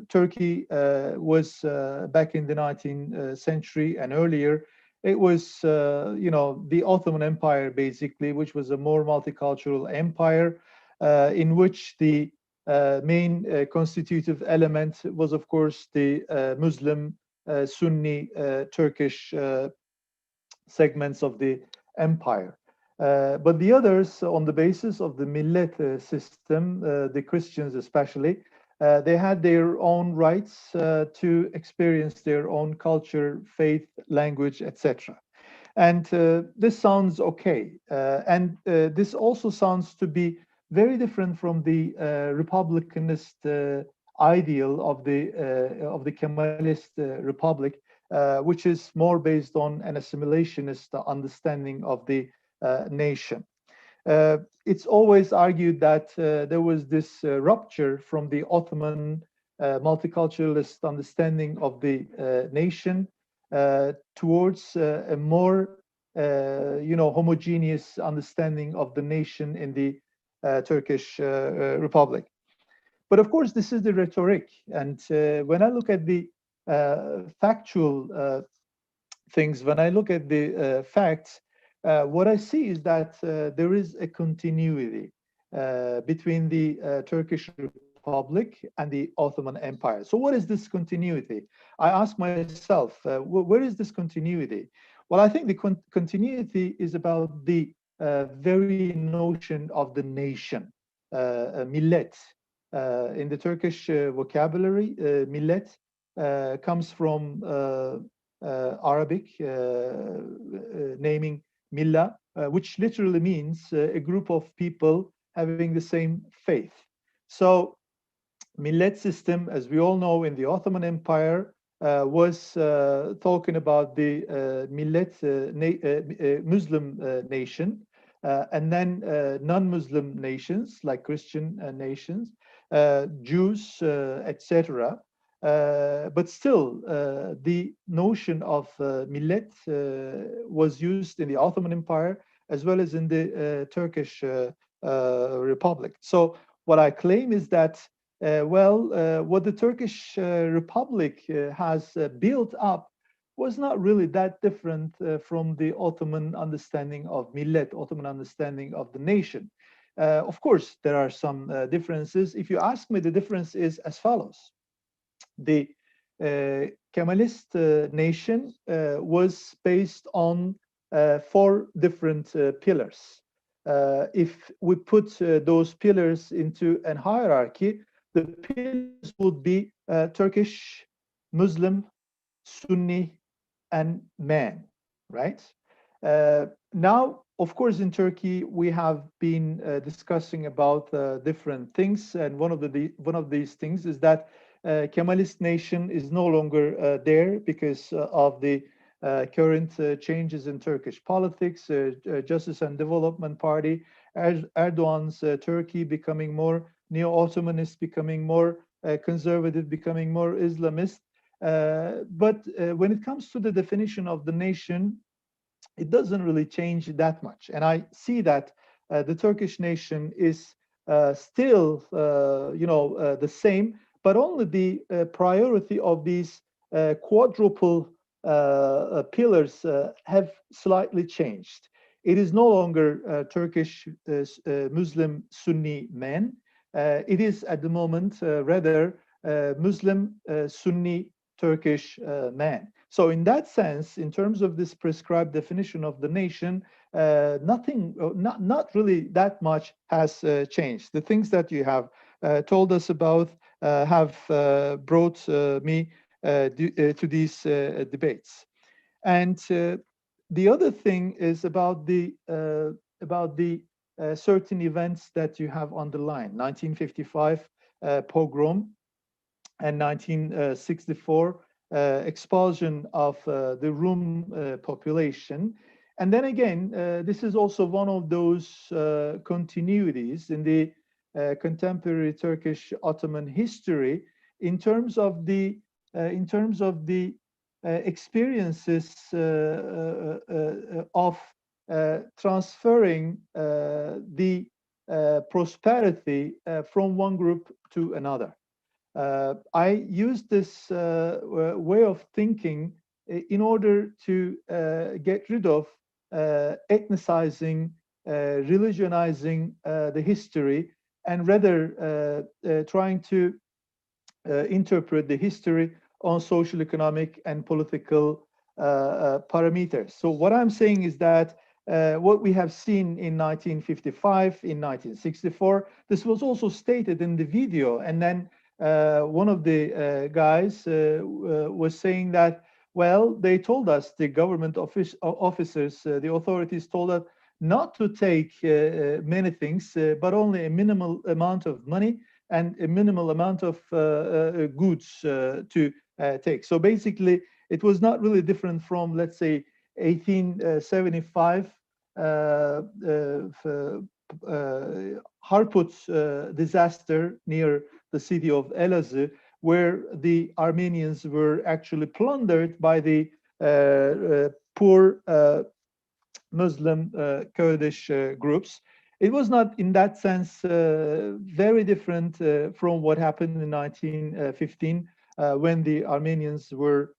Turkey was back in the 19th century and earlier, it was the Ottoman Empire, basically, which was a more multicultural empire, in which the main constitutive element was, of course, the Muslim, Sunni, Turkish segments of the empire. But the others, on the basis of the millet system, the Christians especially, they had their own rights to experience their own culture, faith, language, etc. And this sounds okay. And this also sounds to be very different from the republicanist ideal of the Kemalist republic, which is more based on an assimilationist understanding of the nation. It's always argued that there was this rupture from the Ottoman multiculturalist understanding of the nation towards a more homogeneous understanding of the nation in the Turkish Republic. But of course, this is the rhetoric. And when I look at the factual things, when I look at the facts, what I see is that there is a continuity between the Turkish Republic and the Ottoman Empire. So what is this continuity? I ask myself, where is this continuity? Well, I think the continuity is about the very notion of the nation, millet. In the Turkish vocabulary, millet comes from Arabic naming Milla, which literally means a group of people having the same faith. So millet system, as we all know, in the Ottoman Empire was talking about the millet Muslim nation, and then non-Muslim nations like Christian nations, Jews, etc. But still, the notion of millet was used in the Ottoman Empire as well as in the Turkish Republic. So what I claim is that, what the Turkish Republic has built up was not really that different from the Ottoman understanding of millet, Ottoman understanding of the nation. Of course, there are some differences. If you ask me, the difference is as follows. The Kemalist nation was based on 4 different pillars. If we put those pillars into a hierarchy, the pillars would be Turkish, Muslim, Sunni, and man, right? Now, of course, in Turkey, we have been discussing about different things, and one of these things is that Kemalist nation is no longer there because of the current changes in Turkish politics, Justice and Development Party, Erdogan's Turkey becoming more neo-Ottomanist, becoming more conservative, becoming more Islamist. But when it comes to the definition of the nation, it doesn't really change that much. And I see that the Turkish nation is still, the same, but only the priority of these quadruple pillars have slightly changed. It is no longer Turkish, Muslim, Sunni men. It is at the moment rather Muslim, Sunni, Turkish man. So in that sense, in terms of this prescribed definition of the nation, not really that much has changed. The things that you have told us about have brought me to these debates. And the other thing is about the certain events that you have underlined: 1955 pogrom and 1964 expulsion of the Rum population. And then again, this is also one of those continuities in the contemporary Turkish Ottoman history in terms of the experiences of transferring the prosperity from one group to another. I use this way of thinking in order to get rid of ethnicizing, religionizing the history, and rather trying to interpret the history on social, economic, and political parameters. So what I'm saying is that what we have seen in 1955, in 1964, this was also stated in the video. And then one of the guys was saying that, well, they told us, the government officers, the authorities told us not to take many things, but only a minimal amount of money and a minimal amount of goods to take. So basically, it was not really different from, let's say, 1875 Harput disaster near the city of Elazığ, where the Armenians were actually plundered by the poor Muslim Kurdish groups. It was not, in that sense, very different from what happened in 1915 when the Armenians were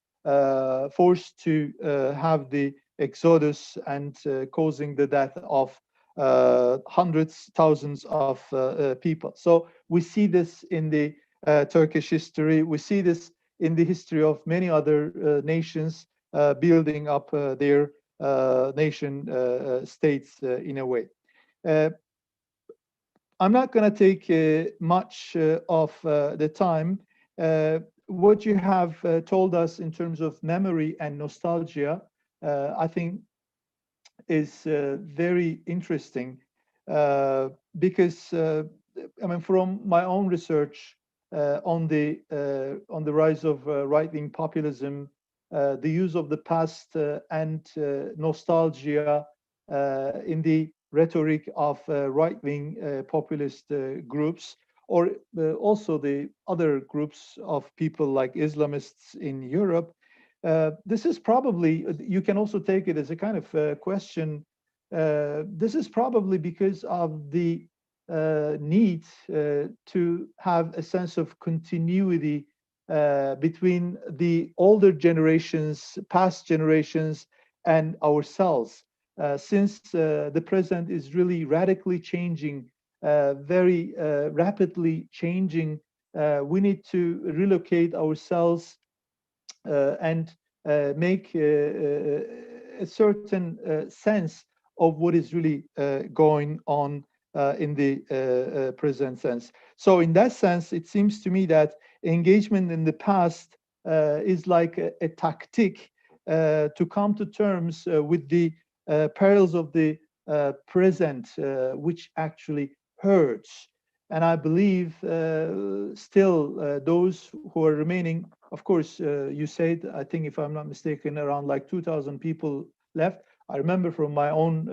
forced to have the exodus and causing the death of hundreds, thousands of people. So we see this in the Turkish history. We see this in the history of many other nations building up their nation states in a way. I'm not going to take much of the time. What you have told us in terms of memory and nostalgia, I think, is very interesting because I mean, from my own research on the rise of right-wing populism, the use of the past and nostalgia in the rhetoric of right-wing populist groups, or also the other groups of people like Islamists in Europe. This is probably, you can also take it as a kind of question. This is probably because of the need to have a sense of continuity between the older generations, past generations, and ourselves. Since the present is really radically changing, very rapidly changing, we need to relocate ourselves and make a certain sense of what is really going on in the present sense. So in that sense, it seems to me that engagement in the past is like a tactic to come to terms with the perils of the present, which actually hurts. And I believe still those who are remaining, of course, you said, I think if I'm not mistaken, around like 2,000 people left. I remember from my own,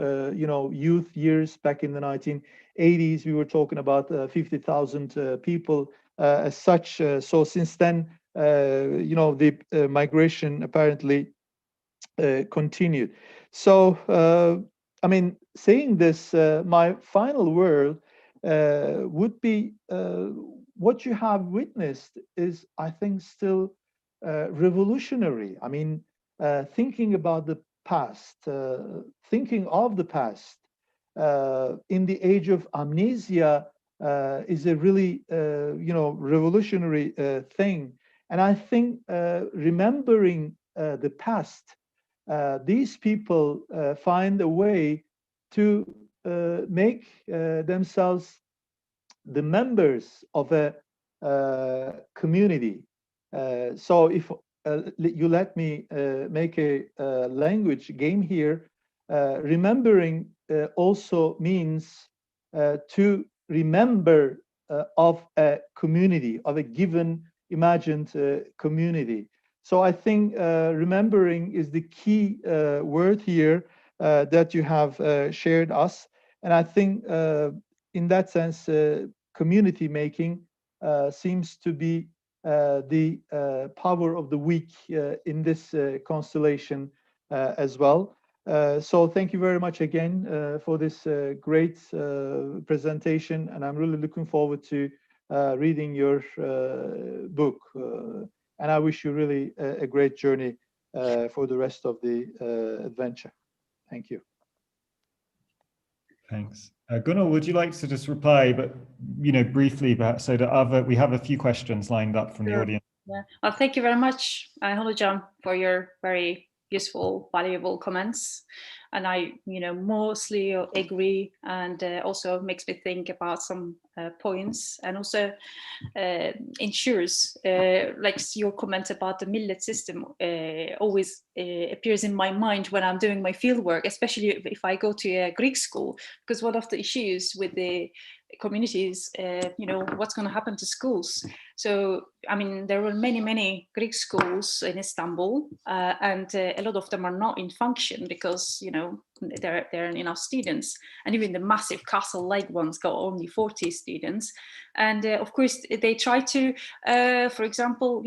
youth years back in the 1980s, we were talking about 50,000 people as such. So since then, the migration apparently continued. So, I mean, saying this, my final word would be what you have witnessed is, I think, still revolutionary. I mean, thinking about the past, thinking of the past in the age of amnesia is a really, revolutionary thing. And I think remembering the past, these people find a way to make themselves the members of a community, So if you let me make a language game here, remembering also means to remember of a community, of a given imagined community. So I think remembering is the key word here that you have shared us. And I think in that sense, community making seems to be the power of the week in this constellation as well. So thank you very much again for this great presentation, and I'm really looking forward to reading your book. And I wish you really a great journey for the rest of the adventure. Thank you. Thanks. Gunnar, would you like to just reply, but briefly, perhaps, so that we have a few questions lined up from the audience. Yeah. Well, thank you very much, Holucan, for your very useful, valuable comments. And I, mostly agree, and also makes me think about some points, and also ensures, like your comment about the millet system, always appears in my mind when I'm doing my field work, especially if I go to a Greek school, because one of the issues with the communities, what's going to happen to schools. So, I mean, there were many Greek schools in Istanbul, and a lot of them are not in function because, there aren't enough students. And even the massive castle-like ones got only 40 students. And of course, they try to, for example,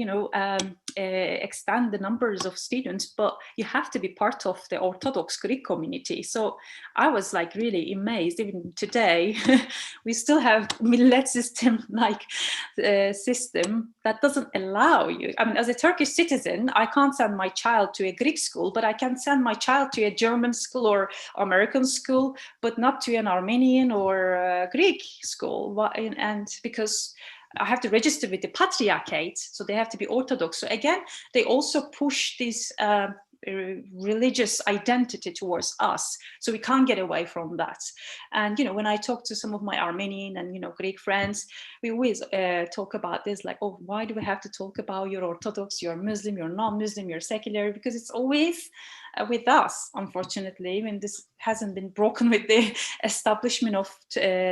extend the numbers of students, but you have to be part of the Orthodox Greek community. So I was like really amazed. Even today, we still have millet system-like system that doesn't allow you. I mean, as a Turkish citizen, I can't send my child to a Greek school, but I can send my child to a German school or American school, but not to an Armenian or Greek school. And because I have to register with the Patriarchate, so they have to be Orthodox. So again, they also push this religious identity towards us, so we can't get away from that. And when I talk to some of my Armenian and Greek friends, we always talk about this, like, oh, why do we have to talk about you're Orthodox, you're Muslim, you're non-Muslim, you're secular? Because it's always with us, unfortunately. I mean, this hasn't been broken with the establishment of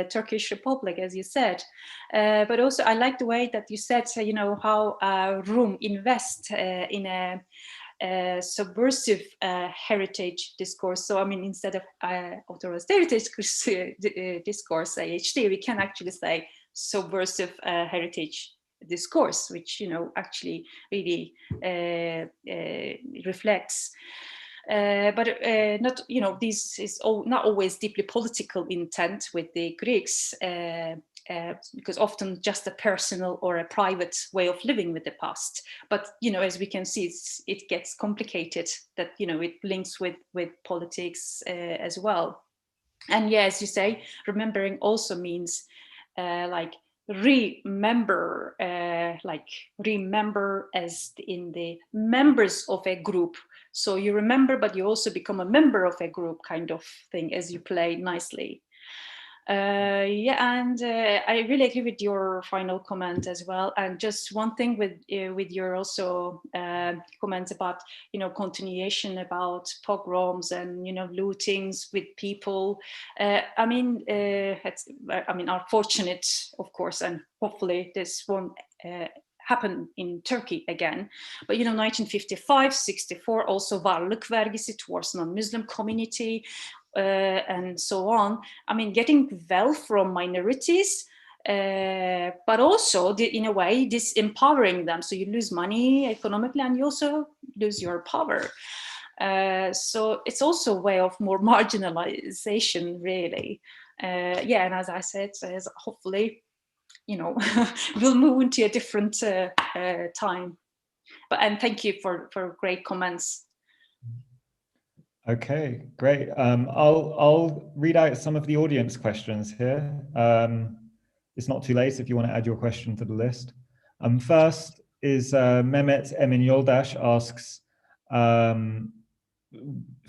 Turkish Republic, as you said. But also, I like the way that you said, how Rum invest in a subversive heritage discourse. So, I mean, instead of authorized heritage discourse, AHD, we can actually say subversive heritage discourse, which, actually really reflects. But not, this is not always deeply political intent with the Greeks, because often just a personal or a private way of living with the past. But as we can see, it gets complicated. That it links with politics as well. And yeah, as you say, remembering also means like remember, remember as in the members of a group. So you remember, but you also become a member of a group, kind of thing, as you play nicely. Yeah, and I really agree with your final comment as well. And just one thing with your also comments about continuation about pogroms and lootings with people. I mean, are fortunate, of course, and hopefully this won't happen in Turkey again. But 1955, 64, also varlık vergisi towards non-Muslim community. And so on. I mean, getting wealth from minorities, but also in a way disempowering them. So you lose money economically, and you also lose your power. So it's also a way of more marginalization, really. Yeah, and as I said, hopefully, we'll move into a different time. And thank you for great comments. Okay, great. I'll read out some of the audience questions here. It's not too late if you want to add your question to the list. First is Mehmet Emin Yoldaş asks,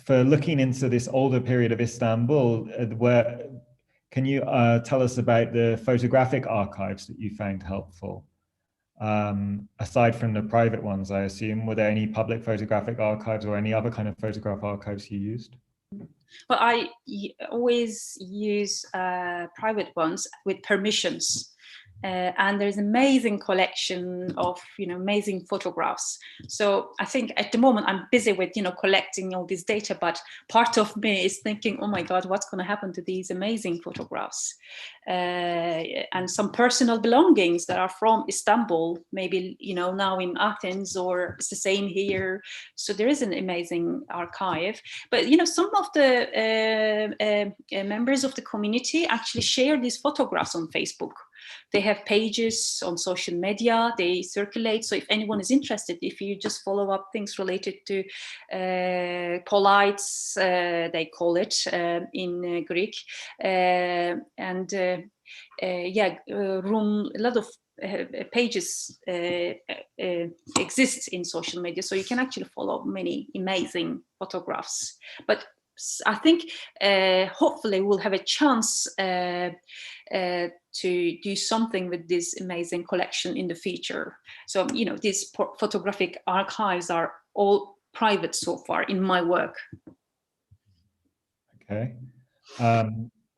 for looking into this older period of Istanbul, can you tell us about the photographic archives that you found helpful? aside from the private ones, I assume? Were there any public photographic archives or any other kind of photograph archives you used? Well, I always use private ones with permissions. And there's an amazing collection of, amazing photographs. So I think at the moment I'm busy with, collecting all this data, but part of me is thinking, oh my God, what's going to happen to these amazing photographs? And some personal belongings that are from Istanbul, maybe, now in Athens, or it's the same here. So there is an amazing archive. But, some of the members of the community actually share these photographs on Facebook. They have pages on social media, they circulate. So if anyone is interested, if you just follow up things related to polites, they call it in Greek, a lot of pages exist in social media. So you can actually follow many amazing photographs. But I think hopefully we'll have a chance to do something with this amazing collection in the future. So, these photographic archives are all private so far in my work. Okay.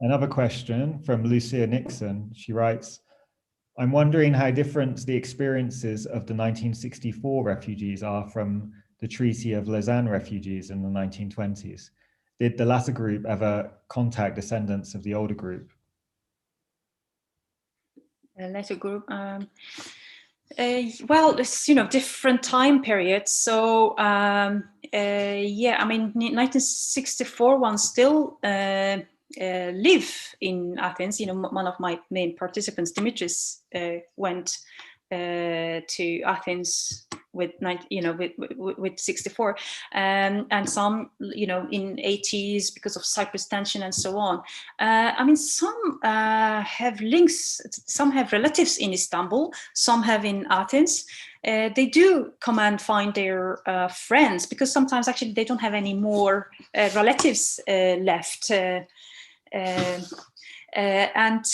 Another question from Lucia Nixon. She writes, I'm wondering how different the experiences of the 1964 refugees are from the Treaty of Lausanne refugees in the 1920s. Did the latter group ever contact descendants of the older group? The latter group, well, it's different time periods. So yeah, I mean, 1964 one still live in Athens. One of my main participants, Dimitris, went to Athens with 64, and some in 80s because of Cyprus tension and so on. I mean, some have links, some have relatives in Istanbul, some have in Athens. They do come and find their friends, because sometimes actually they don't have any more relatives left. And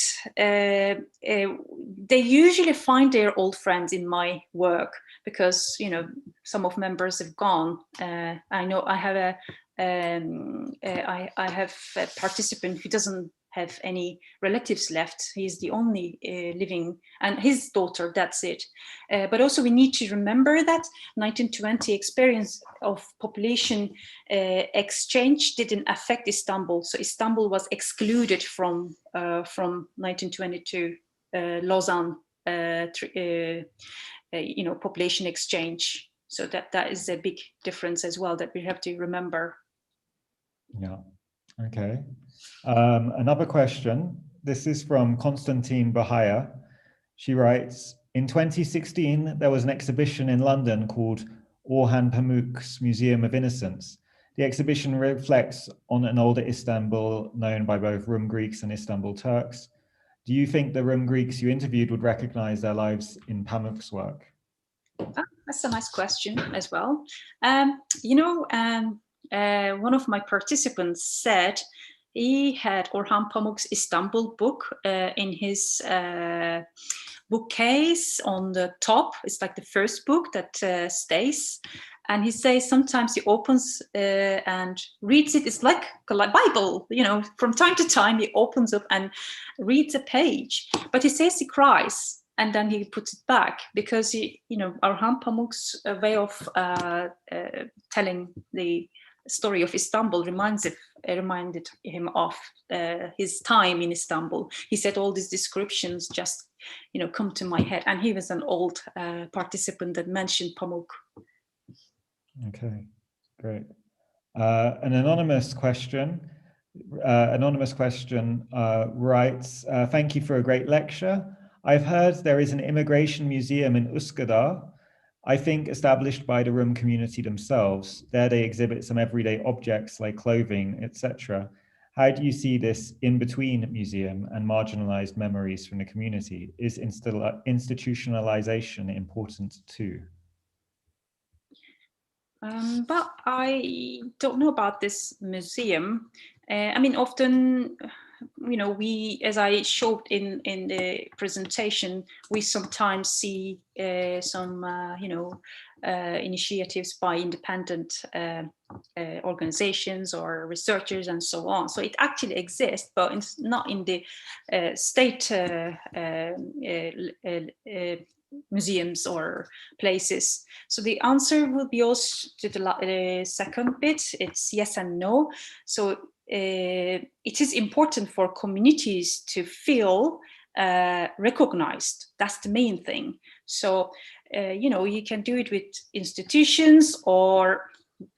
they usually find their old friends in my work, because some of members have gone. I know I have I have a participant who doesn't have any relatives left. He's the only living, and his daughter, that's it. But also we need to remember that 1920 experience of population exchange didn't affect Istanbul. So Istanbul was excluded from 1922 Lausanne population exchange. So that is a big difference as well that we have to remember. Yeah, okay. Another question. This is from Constantine Bahaya. She writes, in 2016, there was an exhibition in London called Orhan Pamuk's Museum of Innocence. The exhibition reflects on an older Istanbul known by both Rum Greeks and Istanbul Turks. Do you think the Rum Greeks you interviewed would recognize their lives in Pamuk's work? That's a nice question as well. One of my participants said he had Orhan Pamuk's Istanbul book in his bookcase on the top. It's like the first book that stays. And he says sometimes he opens and reads it. It's like a Bible, from time to time he opens up and reads a page. But he says he cries and then he puts it back, because Orhan Pamuk's way of telling the story of Istanbul reminded him of his time in Istanbul. He said all these descriptions just come to my head, and he was an old participant that mentioned Pamuk. Okay, great. An anonymous question writes, thank you for a great lecture. I've heard there is an immigration museum in Üsküdar, I think established by the Rum community themselves. There they exhibit some everyday objects like clothing, etc. How do you see this in-between museum and marginalized memories from the community? Is institutionalization important too? But I don't know about this museum. I mean, often we, as I showed in the presentation, we sometimes see some, initiatives by independent organizations or researchers and so on. So it actually exists, but it's not in the state museums or places. So the answer will be also to the second bit. It's yes and no. So it is important for communities to feel recognized. That's the main thing. So you can do it with institutions or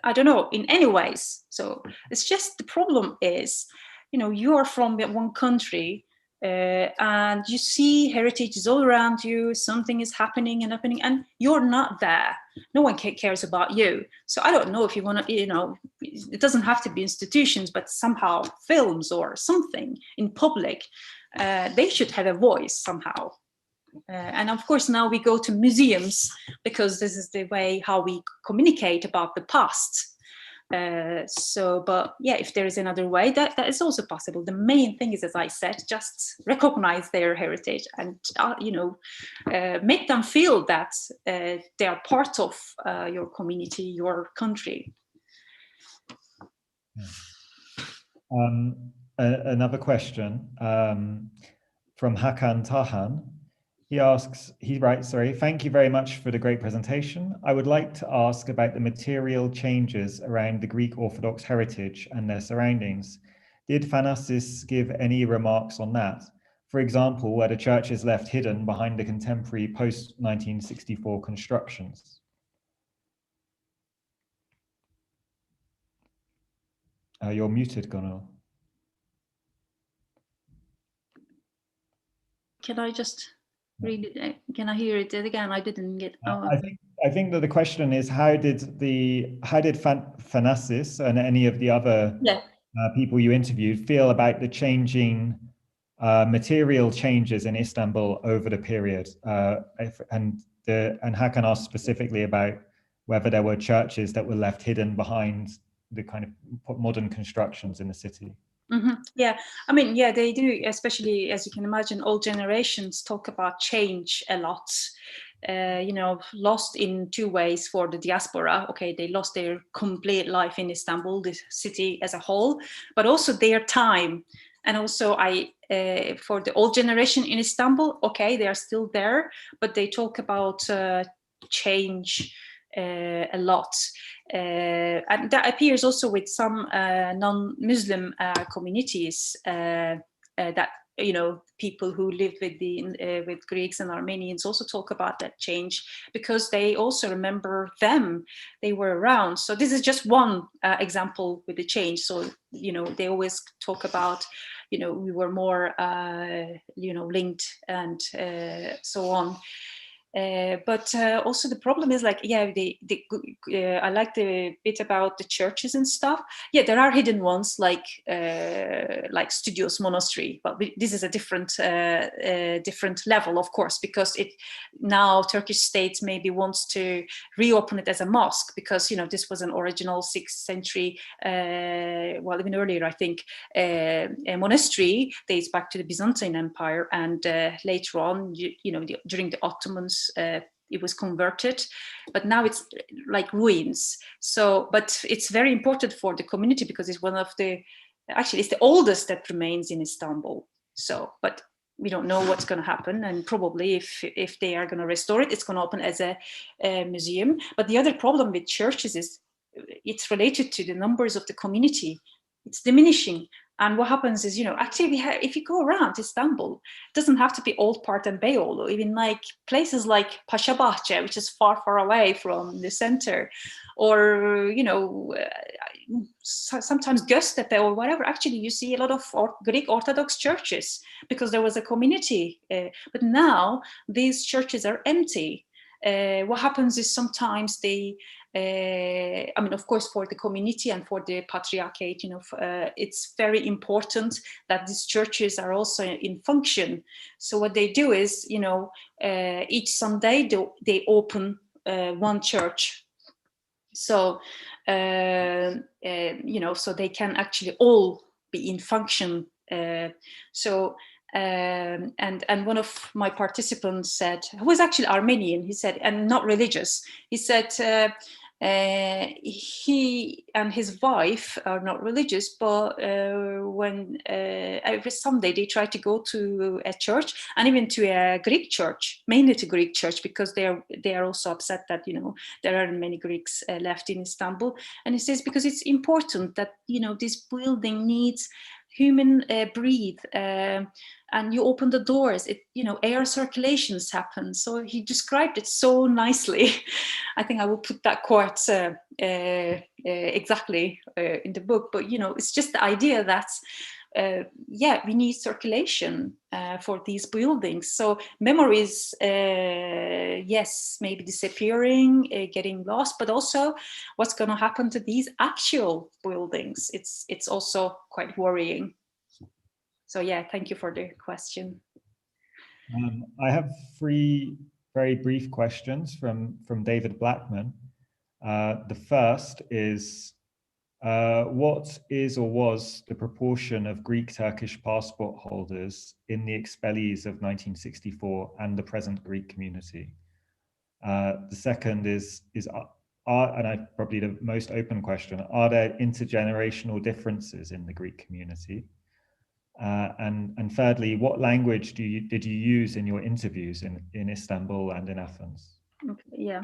I don't know, in any ways. So it's just the problem is, you are from one country and you see heritages all around you, something is happening, and you're not there. No one cares about you. So I don't know if you want to, it doesn't have to be institutions, but somehow films or something in public, they should have a voice somehow. And of course, now we go to museums because this is the way how we communicate about the past. But yeah, if there is another way, that is also possible. The main thing is, as I said, just recognize their heritage and make them feel that they are part of your community, your country. Another question from Hakan Tahan. He writes, thank you very much for the great presentation. I would like to ask about the material changes around the Greek Orthodox heritage and their surroundings. Did Thanasis give any remarks on that? For example, were the churches left hidden behind the contemporary post-1964 constructions? You're muted, Gönül. Can I just read it? Can I hear it again? I didn't get. I think that the question is, how did Thanasis and any of the other people you interviewed feel about the changing material changes in Istanbul over the period? And Hakan asked specifically about whether there were churches that were left hidden behind the kind of modern constructions in the city. Mm-hmm. Yeah, I mean, yeah, they do, especially as you can imagine, all generations talk about change a lot. Lost in two ways for the diaspora. Okay, they lost their complete life in Istanbul, the city as a whole, but also their time. And also for the old generation in Istanbul, okay, they are still there, but they talk about change a lot. And that appears also with some non-Muslim communities that people who live with Greeks and Armenians also talk about that change because they also remember them. They were around. So this is just one example with the change. So they always talk about we were more linked and so on. But also the problem is I like the bit about the churches and stuff. Yeah, there are hidden ones like Studios Monastery, but this is a different level, of course, because now Turkish state maybe wants to reopen it as a mosque because this was an original 6th century, even earlier, I think, a monastery dates back to the Byzantine Empire, and later on, during the Ottomans. It was converted, but now it's like ruins. So, but it's very important for the community because it's it's the oldest that remains in Istanbul. So, but we don't know what's going to happen, and probably if they are going to restore it, it's going to open as a museum. But the other problem with churches is it's related to the numbers of the community. It's diminishing. And what happens is, actually, if you go around Istanbul, it doesn't have to be Old Part and Beyoğlu, even like places like Paşabahçe, which is far, far away from the center, or, sometimes Göztepe or whatever. Actually, you see a lot of Greek Orthodox churches because there was a community. But now these churches are empty. What happens is sometimes they, of course, for the community and for the patriarchate, it's very important that these churches are also in function. So what they do is, each Sunday they open one church. So, so they can actually all be in function And one of my participants said, who was actually Armenian, he said, and not religious, he said he and his wife are not religious, but when every Sunday they try to go to a church, and even to a Greek church, mainly to Greek church, because they are also upset that, you know, there aren't many Greeks left in Istanbul. And he says, because it's important that, you know, this building needs human breathe, and you open the doors, it, you know, air circulations happen. So he described it so nicely. I think I will put that quote exactly in the book, but, you know, it's just the idea that yeah, we need circulation for these buildings. So memories, yes, maybe disappearing, getting lost, but also what's going to happen to these actual buildings. It's also quite worrying. So yeah, thank you for the question. I have 3 very brief questions from David Blackman. The first is, what is or was the proportion of Greek-Turkish passport holders in the expellees of 1964 and the present Greek community? The second is and I probably the most open question, are there intergenerational differences in the Greek community? And thirdly, what language did you use in your interviews in Istanbul and in Athens? Okay, yeah.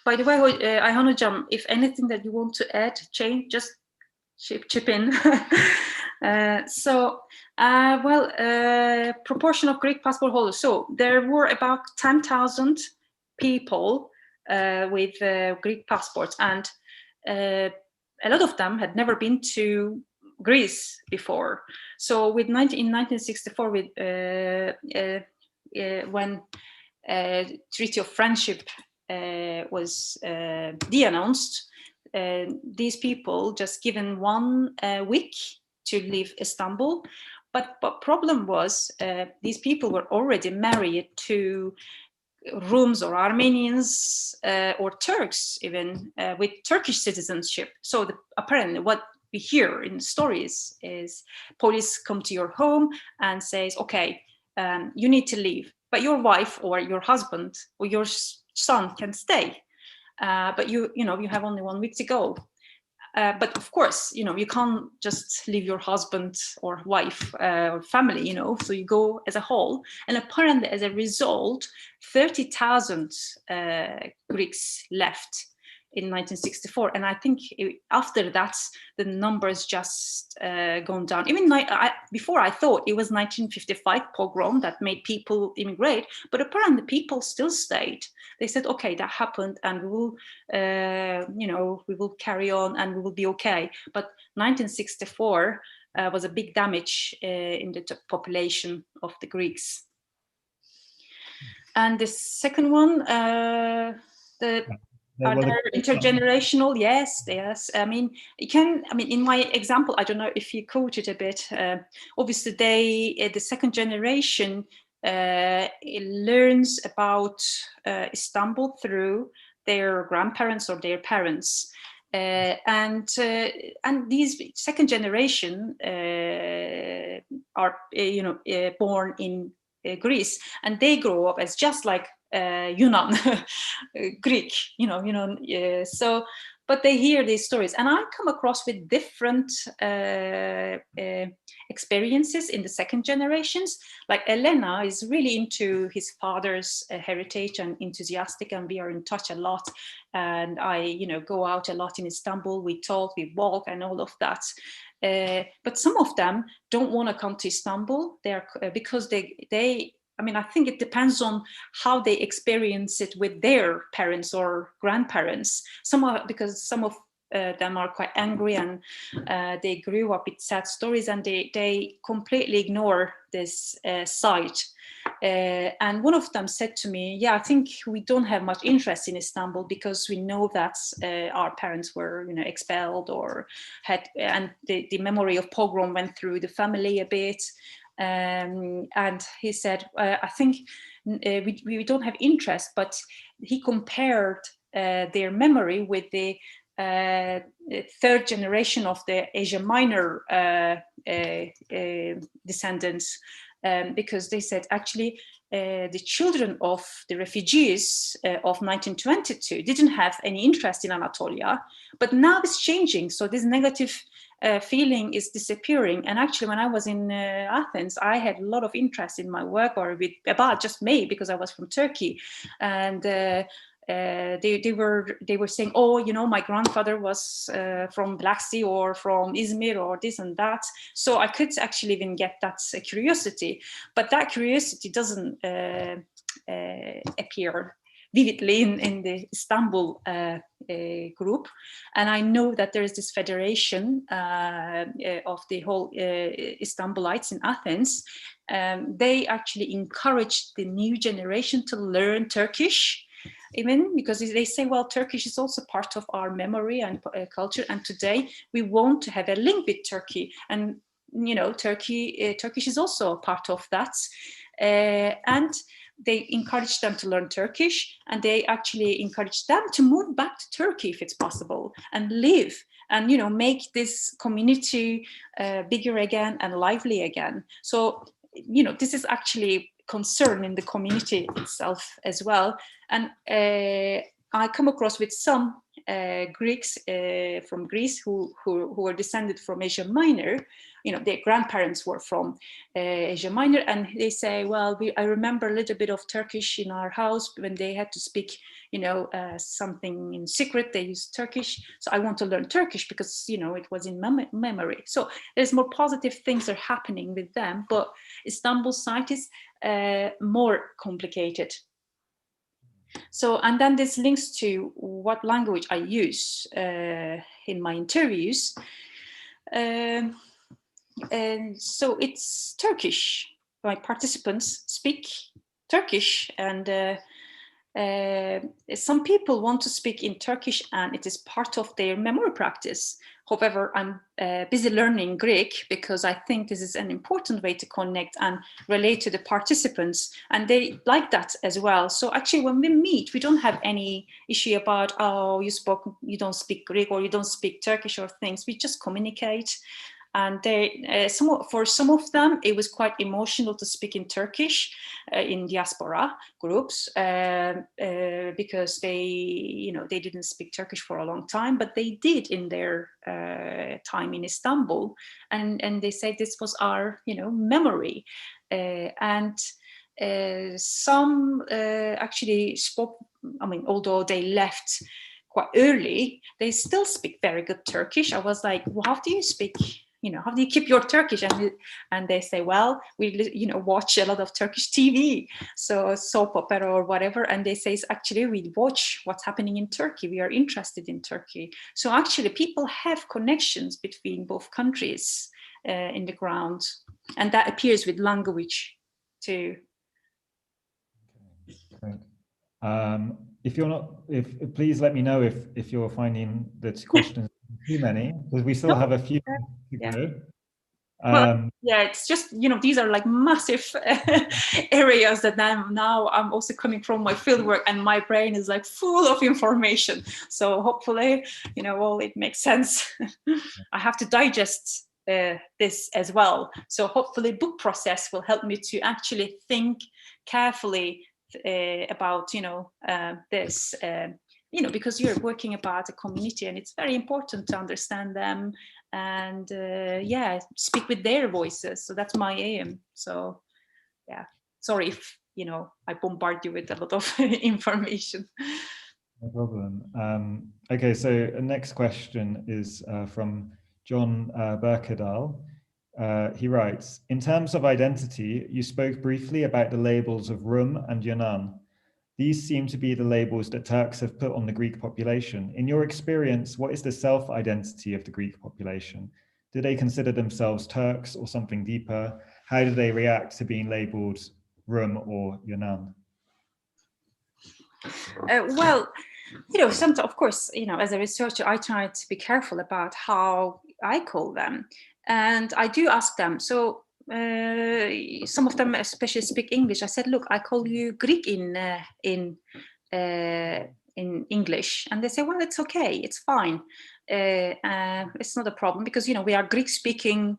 By the way, Ayhan Hocam, if anything that you want to add, change, just chip in. Proportion of Greek passport holders. So there were about 10,000 people with Greek passports, and a lot of them had never been to Greece before. So in 1964, with when Treaty of Friendship was de-announced, these people just given 1 week to leave Istanbul. But problem was these people were already married to Rums or Armenians or Turks, even with Turkish citizenship. So apparently what we hear in stories is police come to your home and says, okay, you need to leave, but your wife or your husband or your son can stay. But you have only 1 week to go. But of course, you know, you can't just leave your husband or wife or family, you know, so you go as a whole. And apparently as a result, 30,000 Greeks left in 1964. And I think after that, the numbers just gone down. Even before, I thought it was 1955 pogrom that made people immigrate, but apparently people still stayed. They said, okay, that happened, and we will, we will carry on and we will be okay. But 1964 was a big damage in the population of the Greeks. And the second one, are there intergenerational? Yes. I mean, in my example, I don't know if you quote it a bit. Obviously, the second generation learns about Istanbul through their grandparents or their parents, and these second generation are born in Greece, and they grow up as just like Yunan Greek, so. But they hear these stories, and I come across with different experiences in the second generations. Like Elena is really into his father's heritage and enthusiastic, and we are in touch a lot. And I, go out a lot in Istanbul. We talk, we walk, and all of that. But some of them don't want to come to Istanbul. Because they. I think it depends on how they experience it with their parents or grandparents. Because some of them are quite angry, and they grew up with sad stories, and they completely ignore this side. And one of them said to me, I think we don't have much interest in Istanbul because we know that our parents were expelled or had, and the memory of pogrom went through the family a bit. And he said, I think we don't have interest, but he compared their memory with the third generation of the Asia Minor descendants, because they said actually the children of the refugees of 1922 didn't have any interest in Anatolia, but now it's changing. So this negative feeling is disappearing. And actually, when I was in Athens, I had a lot of interest in my work, or about just me, because I was from Turkey, and they were saying, oh, you know, my grandfather was from Black Sea or from Izmir or this and that. So I could actually even get that curiosity, but that curiosity doesn't appear vividly in the Istanbul group. And I know that there is this federation of the whole Istanbulites in Athens. They actually encourage the new generation to learn Turkish, even because they say, well, Turkish is also part of our memory and culture, and today we want to have a link with Turkey, and you know, Turkish is also a part of that, and they encourage them to learn Turkish, and they actually encourage them to move back to Turkey if it's possible and live and, you know, make this community bigger again and lively again. So, you know, this is actually concern in the community itself as well. And I come across with some Greeks from Greece who were descended from Asia Minor. You know, their grandparents were from Asia Minor, and they say, well, I remember a little bit of Turkish in our house when they had to speak, you know, something in secret, they used Turkish. So I want to learn Turkish because, you know, it was in memory. So there's more positive things are happening with them, but Istanbul site is more complicated. So, and then this links to what language I use in my interviews. And so it's Turkish. My participants speak Turkish, and some people want to speak in Turkish, and it is part of their memory practice. However, I'm busy learning Greek because I think this is an important way to connect and relate to the participants, and they like that as well. So actually, when we meet, we don't have any issue about, oh, you don't speak Greek or you don't speak Turkish or things. We just communicate. And for some of them, it was quite emotional to speak in Turkish in diaspora groups because they didn't speak Turkish for a long time, but they did in their time in Istanbul, and they said this was our, memory, and some actually spoke. I mean, although they left quite early, they still speak very good Turkish. I was like, well, how do you speak? How do you keep your Turkish? And they say, well, we watch a lot of Turkish TV, so soap opera or whatever. And they say, actually, we watch what's happening in Turkey. We are interested in Turkey. So actually, people have connections between both countries in the ground, and that appears with language too. Okay, great. Please let me know if you're finding that questions too many, because we still have a few to go. Well, yeah, it's just, these are like massive areas that I'm also coming from my fieldwork, and my brain is like full of information. So hopefully, all it makes sense. I have to digest this as well. So hopefully book process will help me to actually think carefully about, this, because you're working about a community, and it's very important to understand them and speak with their voices. So that's my aim. So yeah, sorry if I bombard you with a lot of information. No problem. Okay, so the next question is from John Berkedal. He writes, in terms of identity, you spoke briefly about the labels of Rum and Yunan. These seem to be the labels that Turks have put on the Greek population. In your experience, what is the self-identity of the Greek population? Do they consider themselves Turks or something deeper? How do they react to being labeled Rum or Yunan? Well, sometimes, of course, as a researcher, I try to be careful about how I call them. And I do ask them, so some of them especially speak English. I said, look, I call you Greek in in English, and they say, well, it's okay, it's fine, it's not a problem, because we are Greek-speaking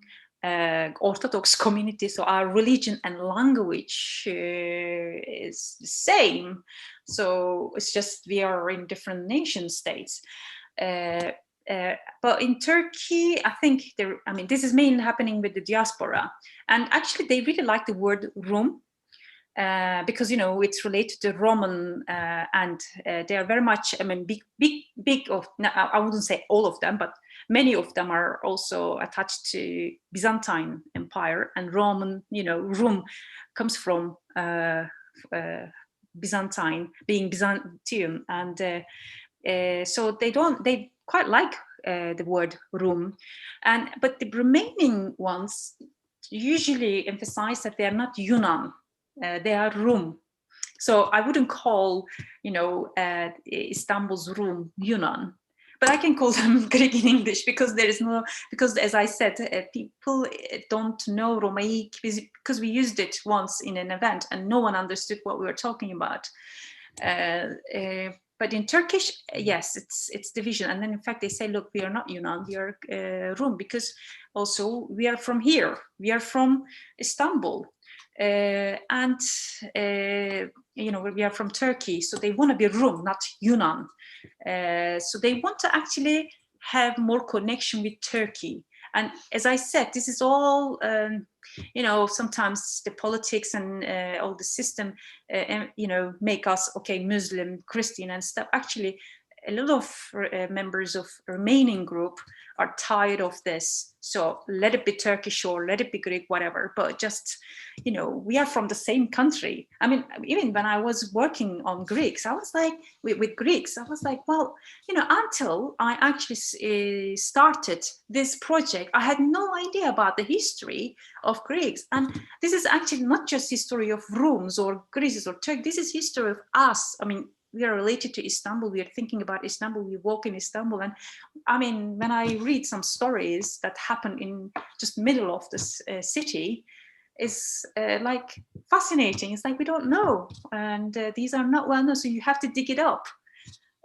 Orthodox community, so our religion and language is the same. So it's just we are in different nation states. But in Turkey, I think this is mainly happening with the diaspora, and actually they really like the word Rum. Because it's related to Roman, and they are very much, big of. I wouldn't say all of them, but many of them are also attached to Byzantine Empire, and Roman. Rum comes from Byzantine, being Byzantium, and so they quite like the word Rum, but the remaining ones usually emphasize that they are not Yunan. They are Rum. So I wouldn't call, Istanbul's Rum Yunan, but I can call them Greek in English, because because as I said, people don't know Romaic because we used it once in an event and no one understood what we were talking about. But in Turkish, yes, it's division. And then in fact, they say, look, we are not Yunan, we are Rum, because also we are from here. We are from Istanbul. And we are from Turkey, so they want to be Rum, not Yunan. So they want to actually have more connection with Turkey. And as I said, this is all, sometimes the politics and all the system, make us, okay, Muslim, Christian and stuff. Actually, a lot of members of remaining group are tired of this. So let it be Turkish or let it be Greek, whatever. But just, we are from the same country. Even when I was working on Greeks, I was like, with Greeks, I was like, well, until I actually started this project, I had no idea about the history of Greeks. And this is actually not just history of Rums or Greece or Turkey. This is history of us. We are related to Istanbul. We are thinking about Istanbul. We walk in Istanbul. And when I read some stories that happen in just middle of this city, is like fascinating. It's like we don't know. And these are not well known. So you have to dig it up.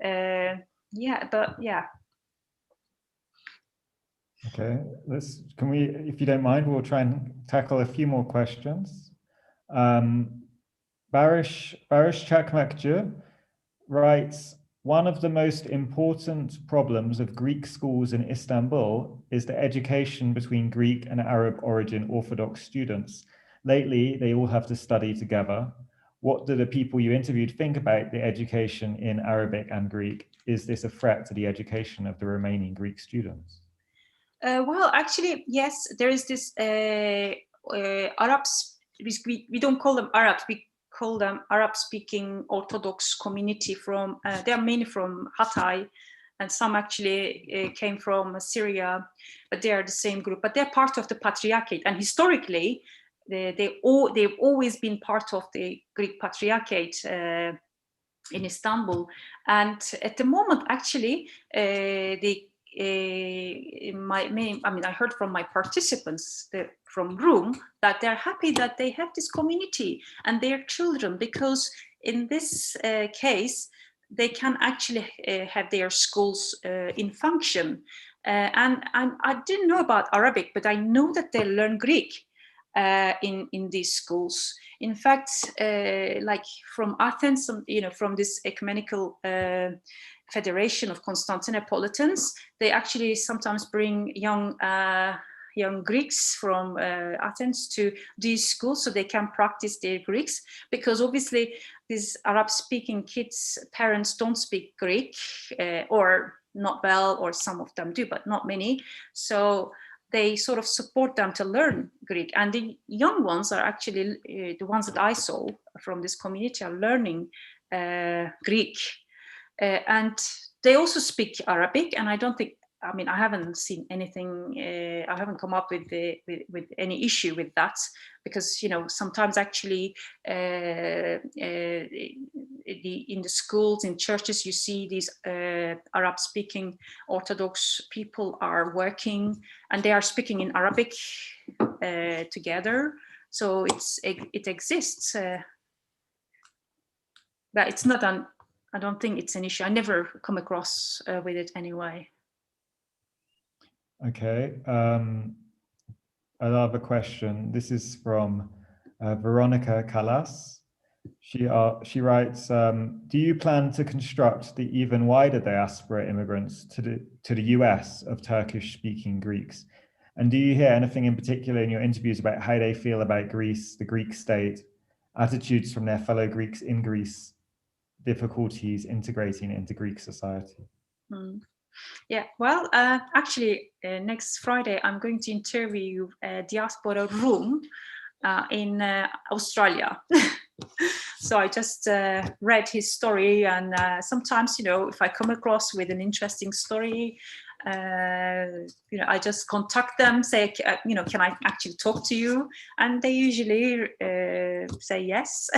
Yeah. Okay, can we, if you don't mind, we'll try and tackle a few more questions. Barış Çakmakçı writes, one of the most important problems of Greek schools in Istanbul is the education between Greek and Arab origin Orthodox students. Lately, they all have to study together. What do the people you interviewed think about the education in Arabic and Greek? Is this a threat to the education of the remaining Greek students? Well, actually, yes, there is this Arabs, we don't call them Arabs, we call them Arab-speaking Orthodox community from, they are mainly from Hatay, and some actually came from Syria, but they are the same group, but they're part of the Patriarchate. And historically, they've always been part of the Greek Patriarchate in Istanbul. And at the moment, actually, I heard from my participants from Rome that they're happy that they have this community and their children, because in this case, they can actually have their schools in function. And I didn't know about Arabic, but I know that they learn Greek in these schools. In fact, like from Athens, from this ecumenical Federation of Constantinopolitans, they actually sometimes bring young Greeks from Athens to these schools so they can practice their Greeks, because obviously these Arab-speaking kids' parents don't speak Greek or not well, or some of them do, but not many. So they sort of support them to learn Greek. And the young ones are actually, the ones that I saw from this community are learning Greek. And they also speak Arabic, and I don't think, I haven't seen anything, I haven't come up with any issue with that, because, sometimes actually in the schools, in churches, you see these Arab-speaking Orthodox people are working, and they are speaking in Arabic together. So it exists, but it's not I don't think it's an issue. I never come across with it anyway. Okay. Another question. This is from Veronica Callas. She writes, do you plan to construct the even wider diaspora immigrants to the US of Turkish-speaking Greeks? And do you hear anything in particular in your interviews about how they feel about Greece, the Greek state, attitudes from their fellow Greeks in Greece, difficulties integrating into Greek society? Yeah, well, actually, next Friday, I'm going to interview a diaspora room in Australia. So I just read his story, and sometimes, you know, if I come across with an interesting story, you know, I just contact them, say, you know, can I actually talk to you? And they usually say yes.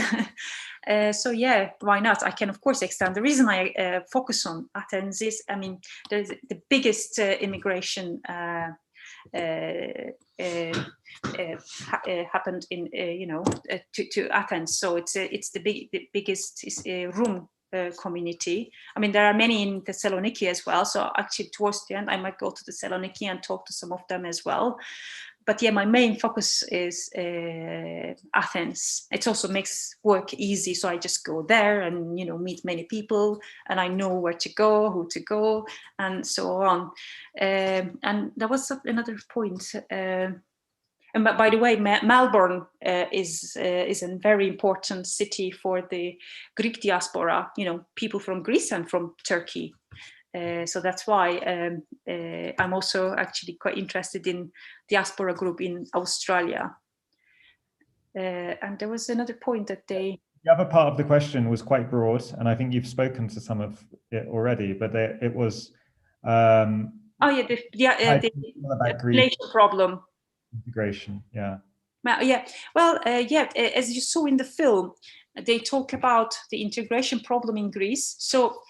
So yeah, why not? I can of course extend. The reason I focus on Athens is, I mean, there's the biggest immigration happened in you know, to Athens. So it's the biggest room community. I mean, there are many in Thessaloniki as well. So actually, towards the end, I might go to Thessaloniki and talk to some of them as well. But yeah, my main focus is Athens. It also makes work easy, so I just go there and, you know, meet many people, and I know where to go, who to go, and so on. And there was another point. And by the way, Melbourne is a very important city for the Greek diaspora. You know, people from Greece and from Turkey. So that's why I'm also actually quite interested in diaspora group in Australia. And there was another point that they... The other part of the question was quite broad, and I think you've spoken to some of it already, but it was... oh yeah, the population problem. Integration, yeah. Yeah, well, yeah, as you saw in the film, they talk about the integration problem in Greece. So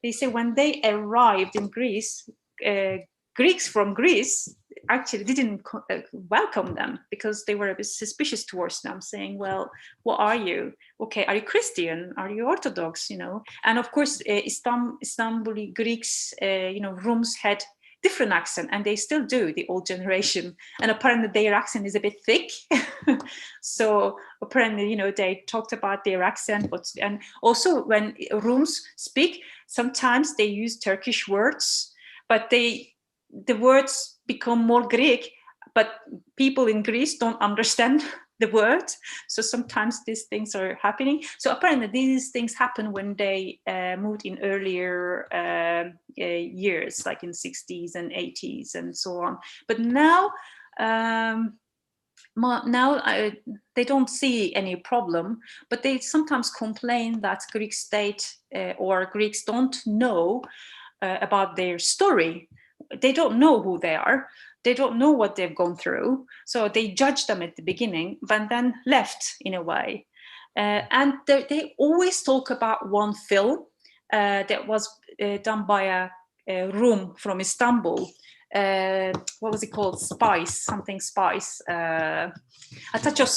they say when they arrived in Greece, Greeks from Greece actually didn't welcome them because they were a bit suspicious towards them, saying, well, what are you? Okay, are you Christian? Are you Orthodox? You know, and of course, Istanbuli Greeks, you know, rooms had different accent, and they still do, the old generation, and apparently their accent is a bit thick. So apparently, you know, they talked about their accent, and also when rooms speak, sometimes they use Turkish words, but the words become more Greek, but people in Greece don't understand the word. So sometimes these things are happening. So apparently these things happen when they moved in earlier years, like in 60s and 80s and so on. But now, they don't see any problem, but they sometimes complain that Greek state or Greeks don't know about their story. They don't know who they are. They don't know what they've gone through. So they judge them at the beginning, but then left in a way. And they always talk about one film that was done by a room from Istanbul. What was it called? Something spice. A touch of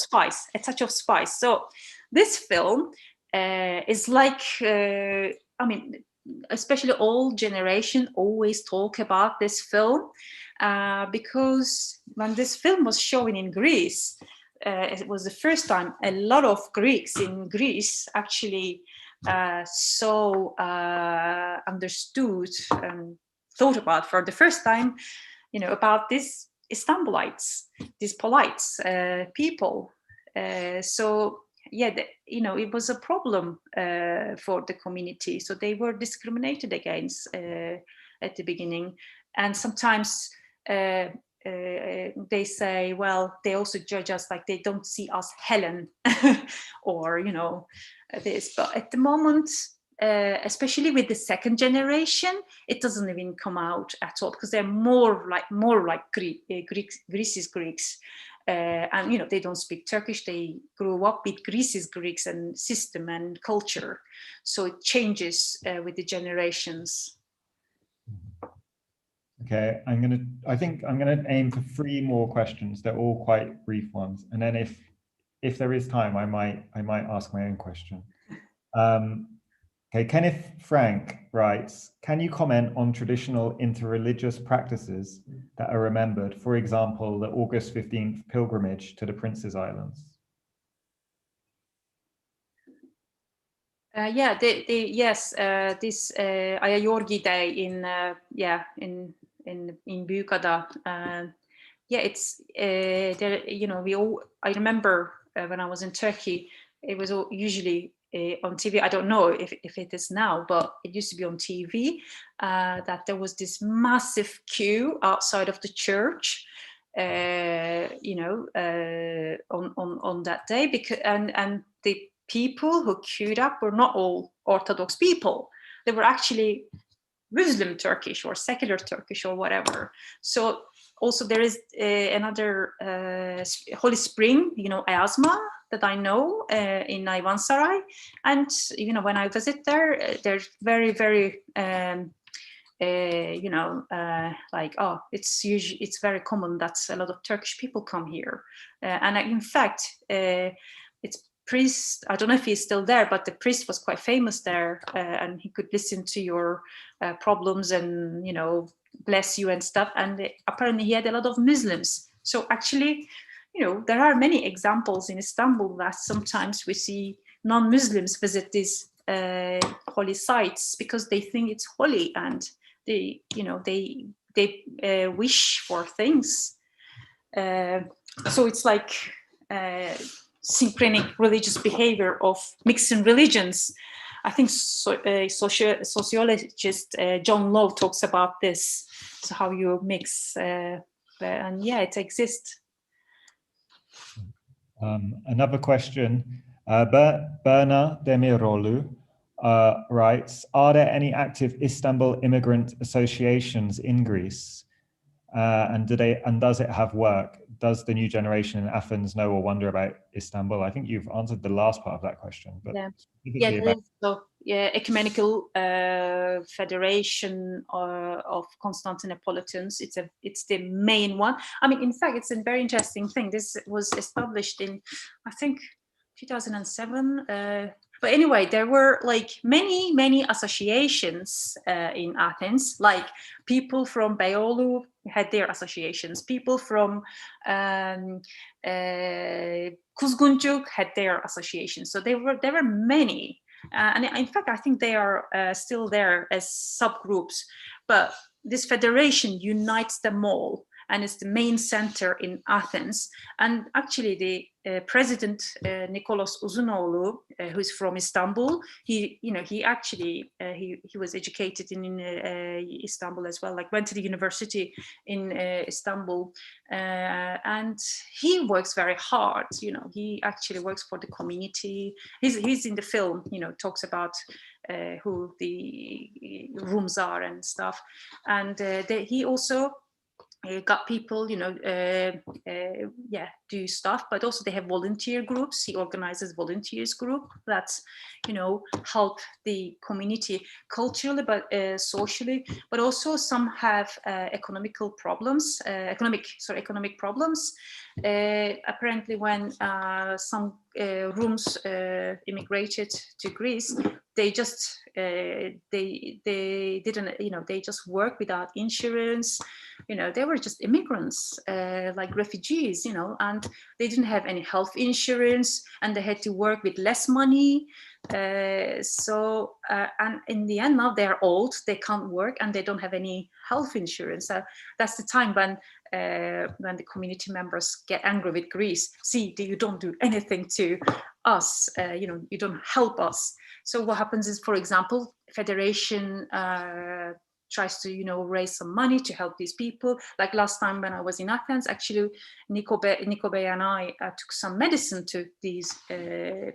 spice. So this film is like, I mean, especially old generation always talk about this film because when this film was shown in Greece, it was the first time a lot of Greeks in Greece actually understood and thought about for the first time, you know, about these Istanbulites, these polite people. So yeah, you know, it was a problem for the community. So they were discriminated against at the beginning. And sometimes they say, well, they also judge us like they don't see us Helen or, you know, this. But at the moment, especially with the second generation, it doesn't even come out at all because they're more like Greece's Greeks. And you know, they don't speak Turkish. They grew up with Greece's Greeks and system and culture, so it changes with the generations. Okay, I think I'm gonna aim for 3 more questions. They're all quite brief ones, and then if there is time, I might ask my own question. Okay, Kenneth Frank writes, can you comment on traditional interreligious practices that are remembered? For example, the August 15th pilgrimage to the Prince's Islands. Yeah, yes, this Ayayorgi Day in BIAA. Yeah, it's there. You know, I remember when I was in Turkey, it was usually on TV. I don't know if it is now, but it used to be on TV. That there was this massive queue outside of the church. You know, on that day, because and the people who queued up were not all Orthodox people. They were actually Muslim Turkish or secular Turkish or whatever. So also there is another holy spring, you know, Ayazma, that I know in Ayvansaray. And, you know, when I visit there, they're very, very, you know, like, oh, it's very common that a lot of Turkish people come here. And in fact, it's priest, I don't know if he's still there, but the priest was quite famous there, and he could listen to your problems and, you know, bless you and stuff. And apparently he had a lot of Muslims. So actually, you know, there are many examples in Istanbul that sometimes we see non-Muslims visit these holy sites because they think it's holy, and they, you know, they wish for things. So it's like synchronic religious behavior of mixing religions. I think sociologist John Lowe talks about this, so how you mix, and yeah, it exists. Another question, Berna Demirolu writes, are there any active Istanbul immigrant associations in Greece? And does it have work? Does the new generation in Athens know or wonder about Istanbul? I think you've answered the last part of that question, but yeah, there is, so yeah, ecumenical federation of Constantinopolitans. It's the main one. I mean, in fact, it's a very interesting thing. This was established in, I think, 2007. But anyway, there were like many associations in Athens. Like people from Beyoğlu had their associations. People from Kuzguncuk had their associations. So there were many. And in fact, I think they are still there as subgroups. But this federation unites them all, and it's the main center in Athens. And actually, the president Nicholas Uzunoğlu, who's from Istanbul, he was educated in Istanbul as well. Like went to the university in Istanbul, and he works very hard. You know, he actually works for the community. He's in the film. You know, talks about who the rooms are and stuff, and he also got people, you know, do stuff, but also they have volunteer groups. He organizes volunteers group that's, you know, help the community culturally, but socially, but also some have economic problems. Apparently, when some rooms immigrated to Greece, they just they didn't, you know, they just work without insurance. You know, they were just immigrants, like refugees, you know, and they didn't have any health insurance, and they had to work with less money. And in the end, now they're old, they can't work, and they don't have any health insurance. That's the time when the community members get angry with Greece. See, you don't do anything to us, you know, you don't help us. So what happens is, for example, federation tries to, you know, raise some money to help these people. Like last time when I was in Athens, actually, Nico Bey and I took some medicine to these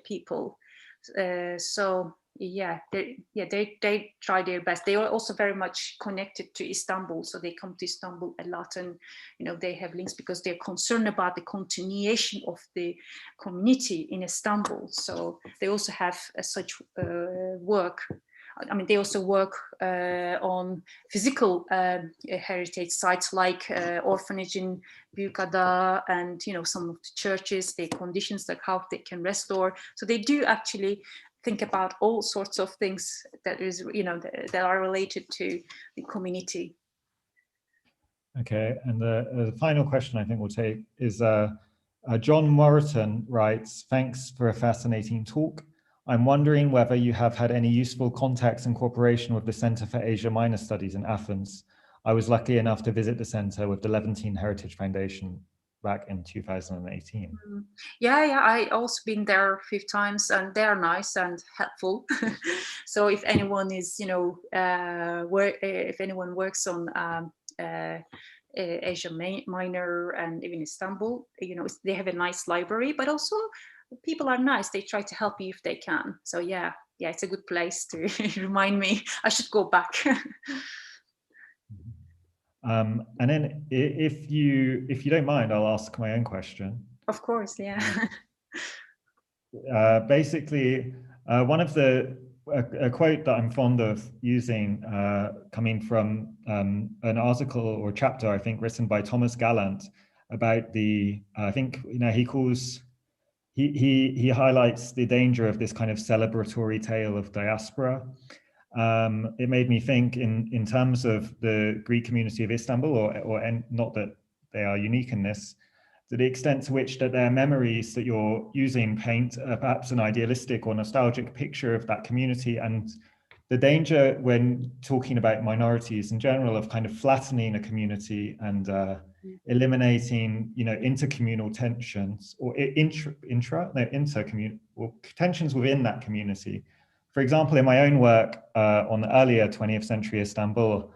people. So yeah, they try their best. They are also very much connected to Istanbul, so they come to Istanbul a lot, and, you know, they have links because they're concerned about the continuation of the community in Istanbul. So they also have such work. I mean, they also work on physical heritage sites like orphanage in BIAA, and, you know, some of the churches, their conditions, like how they can restore. So they do actually think about all sorts of things that is, that are related to the community. Okay, and the final question I think we'll take is John Moreton writes, thanks for a fascinating talk. I'm wondering whether you have had any useful contacts and cooperation with the Center for Asia Minor Studies in Athens. I was lucky enough to visit the center with the Levantine Heritage Foundation back in 2018. Yeah, I also been there a few times, and they're nice and helpful. So if anyone is, if anyone works on Asia Minor and even Istanbul, they have a nice library, but also people are nice. They try to help you if they can. So yeah, it's a good place to remind me I should go back. And then if you don't mind, I'll ask my own question. Of course, yeah. Basically, one of a quote that I'm fond of using, coming from an article or chapter, I think, written by Thomas Gallant about the, I think, he highlights the danger of this kind of celebratory tale of diaspora. It made me think in terms of the Greek community of Istanbul, and not that they are unique in this, to the extent to which that their memories that you're using paint perhaps an idealistic or nostalgic picture of that community, and the danger when talking about minorities in general of kind of flattening a community and eliminating, intercommunal tensions or intercommunal or tensions within that community. For example, in my own work on earlier 20th century Istanbul,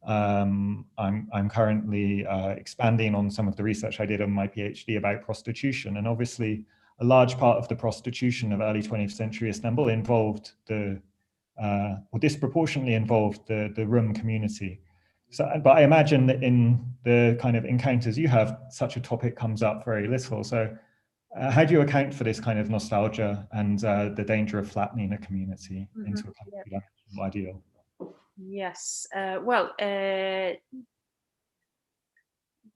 I'm currently expanding on some of the research I did on my PhD about prostitution. And obviously, a large part of the prostitution of early 20th century Istanbul involved or disproportionately involved the Rum community. So, but I imagine that in the kind of encounters you have, such a topic comes up very little. So how do you account for this kind of nostalgia and the danger of flattening a community into a kind of two-dimensional ideal? Yes,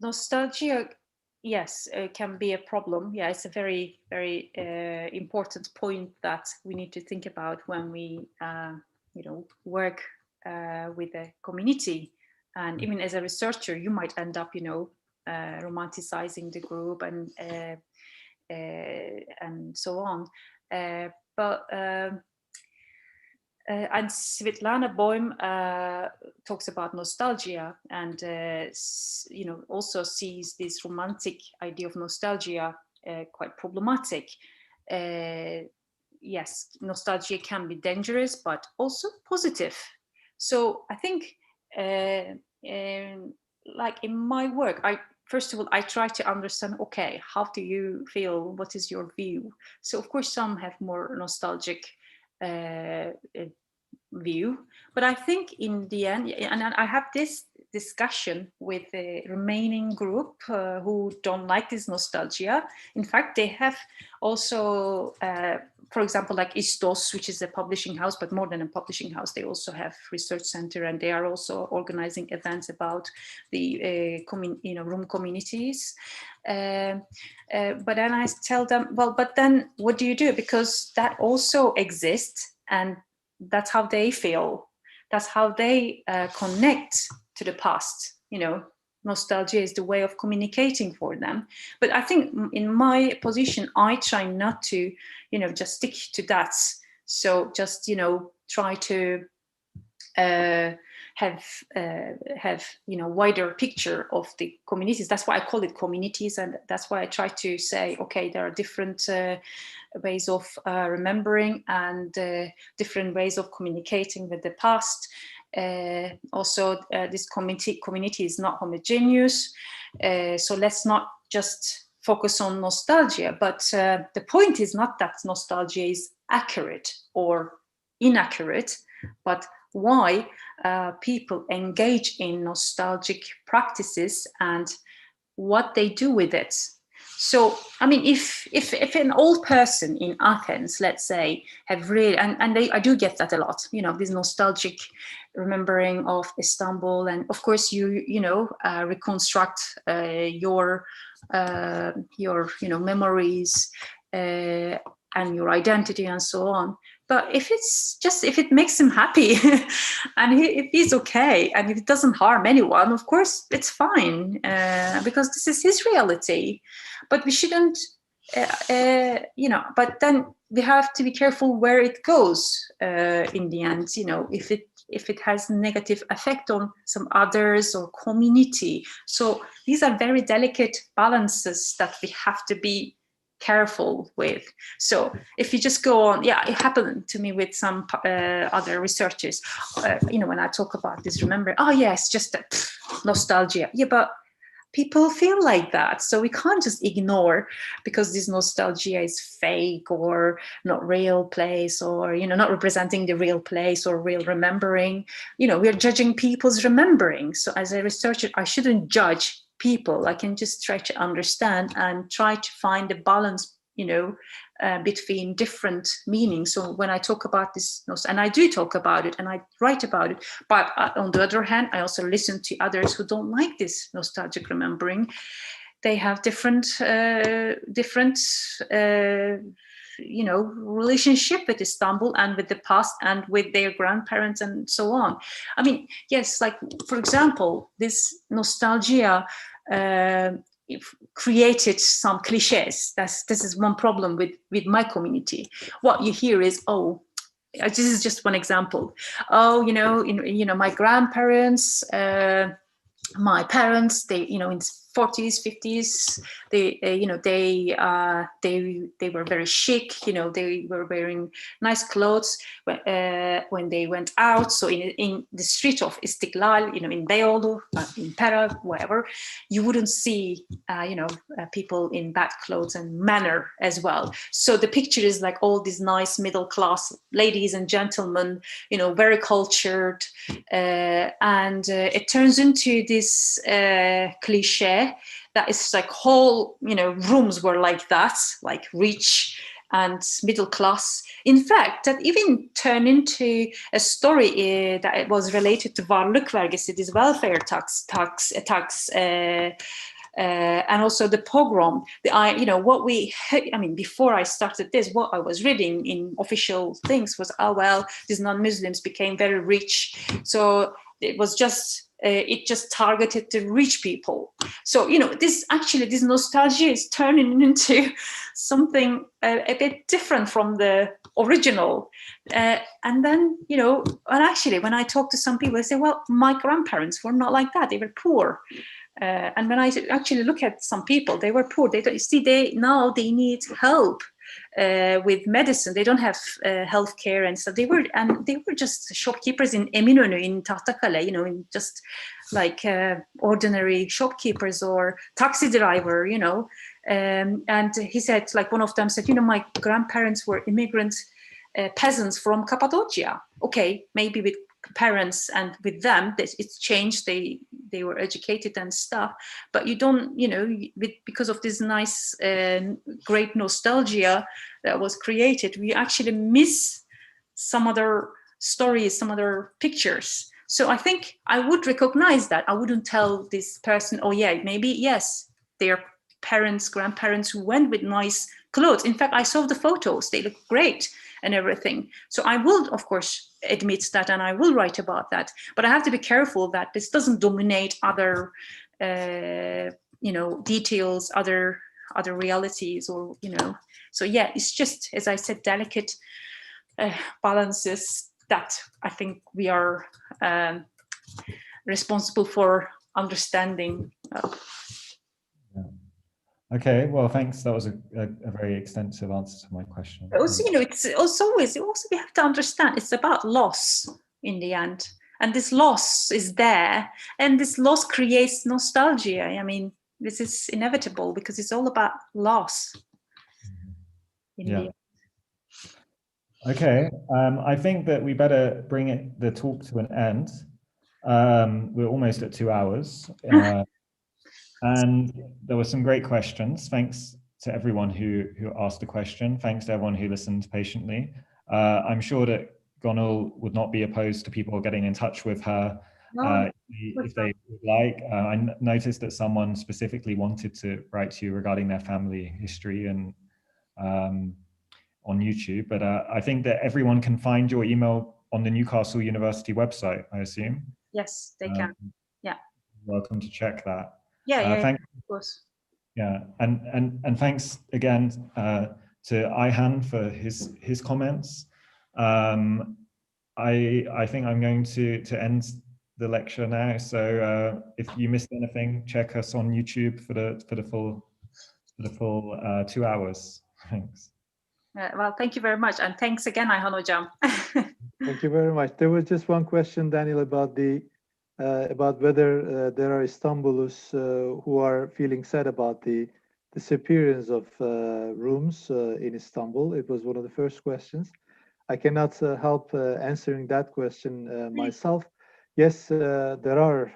nostalgia, yes, can be a problem. Yeah, it's a very, very important point that we need to think about when we, work with a community. And even as a researcher, you might end up, romanticizing the group and so on. And Svetlana Boym talks about nostalgia, and also sees this romantic idea of nostalgia quite problematic. Yes, nostalgia can be dangerous, but also positive. So I think, like in my work, first of all, I try to understand, okay, how do you feel? What is your view? So of course, some have more nostalgic view, but I think in the end, and I have this discussion with the remaining group who don't like this nostalgia. In fact, they have also, for example, like Istos, which is a publishing house, but more than a publishing house, they also have research center, and they are also organizing events about the Rum communities. But then I tell them, well, but then what do you do? Because that also exists, and that's how they feel. That's how they connect to the past. Nostalgia is the way of communicating for them. But I think in my position, I try not to, just stick to that. So just, try to have wider picture of the communities. That's why I call it communities, and that's why I try to say, okay, there are different ways of remembering and different ways of communicating with the past. Also, this community is not homogeneous, so let's not just focus on nostalgia. But the point is not that nostalgia is accurate or inaccurate, but why people engage in nostalgic practices and what they do with it. So, I mean, if an old person in Athens, let's say, have really, I do get that a lot, this nostalgic remembering of Istanbul, and of course you reconstruct your memories and your identity and so on. But if it makes him happy and if he's okay and if it doesn't harm anyone, of course it's fine, because this is his reality. But we shouldn't, but then we have to be careful where it goes in the end, if it has negative effect on some others or community. So these are very delicate balances that we have to be careful with. So if you just go on, it happened to me with some other researchers, when I talk about this, remember, it's just a nostalgia. Yeah, but people feel like that. So we can't just ignore because this nostalgia is fake or not real place, or, not representing the real place or real remembering. We're judging people's remembering. So as a researcher, I shouldn't judge people. I can just try to understand and try to find a balance, between different meanings. So when I talk about this, and I do talk about it and I write about it, but on the other hand, I also listen to others who don't like this nostalgic remembering. They have different relationship with Istanbul and with the past and with their grandparents and so on. I mean, yes, like, for example, this nostalgia created some cliches. This is one problem with my community. What you hear is, this is just one example. My grandparents, my parents, they, in 40s, 50s, they were very chic. They were wearing nice clothes when they went out. So in the street of Istiklal, in Beyoğlu, in Pera, wherever, you wouldn't see people in bad clothes and manner as well. So the picture is like all these nice middle class ladies and gentlemen, very cultured, and it turns into this cliche that is like whole, rooms were like that, like rich and middle class. In fact, that even turned into a story that it was related to varlık vergisi, this welfare tax, and also the pogrom. Before I started this, what I was reading in official things was, these non-Muslims became very rich. So it was just, it just targeted the rich people. So, this nostalgia is turning into something a bit different from the original. And then, and actually when I talk to some people, they say, well, my grandparents were not like that. They were poor. And when I actually look at some people, they were poor. They need help with medicine. They don't have health care and stuff. They were just shopkeepers in Eminönü, in Tahtakale, just like ordinary shopkeepers or taxi driver, and he said, like, one of them said, my grandparents were immigrant peasants from Cappadocia. Okay, maybe with parents and with them it's changed, they were educated and stuff, but you don't, because of this nice great nostalgia that was created, we actually miss some other stories, some other pictures. So I think I would recognize that. I wouldn't tell this person, maybe yes, their parents, grandparents who went with nice clothes. In fact, I saw the photos, they look great and everything. So I will, of course, admit that, and I will write about that. But I have to be careful that this doesn't dominate other, details, other realities, or So it's just, as I said, delicate balances that I think we are responsible for understanding. Okay, well, thanks. That was a very extensive answer to my question. Also, we have to understand it's about loss in the end, and this loss is there, and this loss creates nostalgia. I mean, this is inevitable because it's all about loss. Okay, I think that we better bring the talk to an end. We're almost at 2 hours. And there were some great questions. Thanks to everyone who asked a question. Thanks to everyone who listened patiently. I'm sure that Gönül would not be opposed to people getting in touch with her if they would like. I noticed that someone specifically wanted to write to you regarding their family history, and on YouTube, but I think that everyone can find your email on the Newcastle University website, I assume. Yes, they can. Yeah. Welcome to check that. Yeah, Thank, of course. yeah, and thanks again to Ayhan for his comments. I think I'm going to end the lecture now. So if you missed anything, check us on YouTube for the full 2 hours. Thanks. Well, thank you very much, and thanks again, Ayhan Hocam. Thank you very much. There was just one question, Daniel, about the about whether there are Istanbulis who are feeling sad about the disappearance of rooms in Istanbul. It was one of the first questions. I cannot help answering that question myself. Yes, there are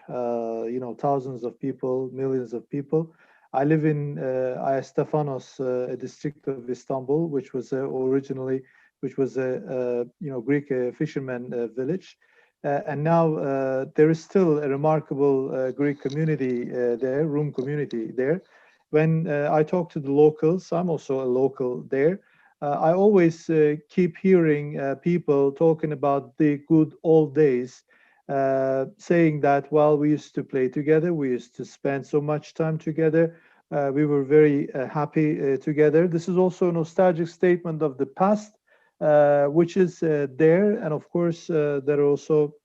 thousands of people, millions of people. I live in Ayastefanos, a district of Istanbul, which was originally a Greek fisherman village. And now there is still a remarkable Greek community there, room community there. When I talk to the locals, I'm also a local there, I always keep hearing people talking about the good old days, saying that, well, we used to play together, we used to spend so much time together, we were very happy together. This is also a nostalgic statement of the past, which is there. And of course, there are also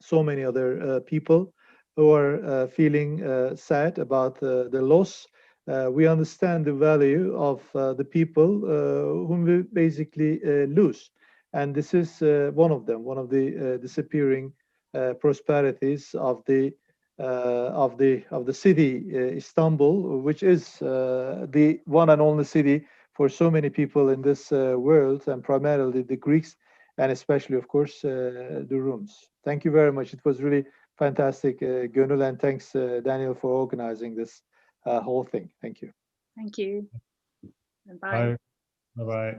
so many other people who are feeling sad about the loss. We understand the value of the people whom we basically lose. And this is one of them, one of the disappearing prosperities of the city Istanbul, which is the one and only city for so many people in this world, and primarily the Greeks, and especially, of course, the Rooms. Thank you very much. It was really fantastic, Gönül, and thanks, Daniel, for organizing this whole thing. Thank you. Thank you. Bye. Bye. Bye-bye.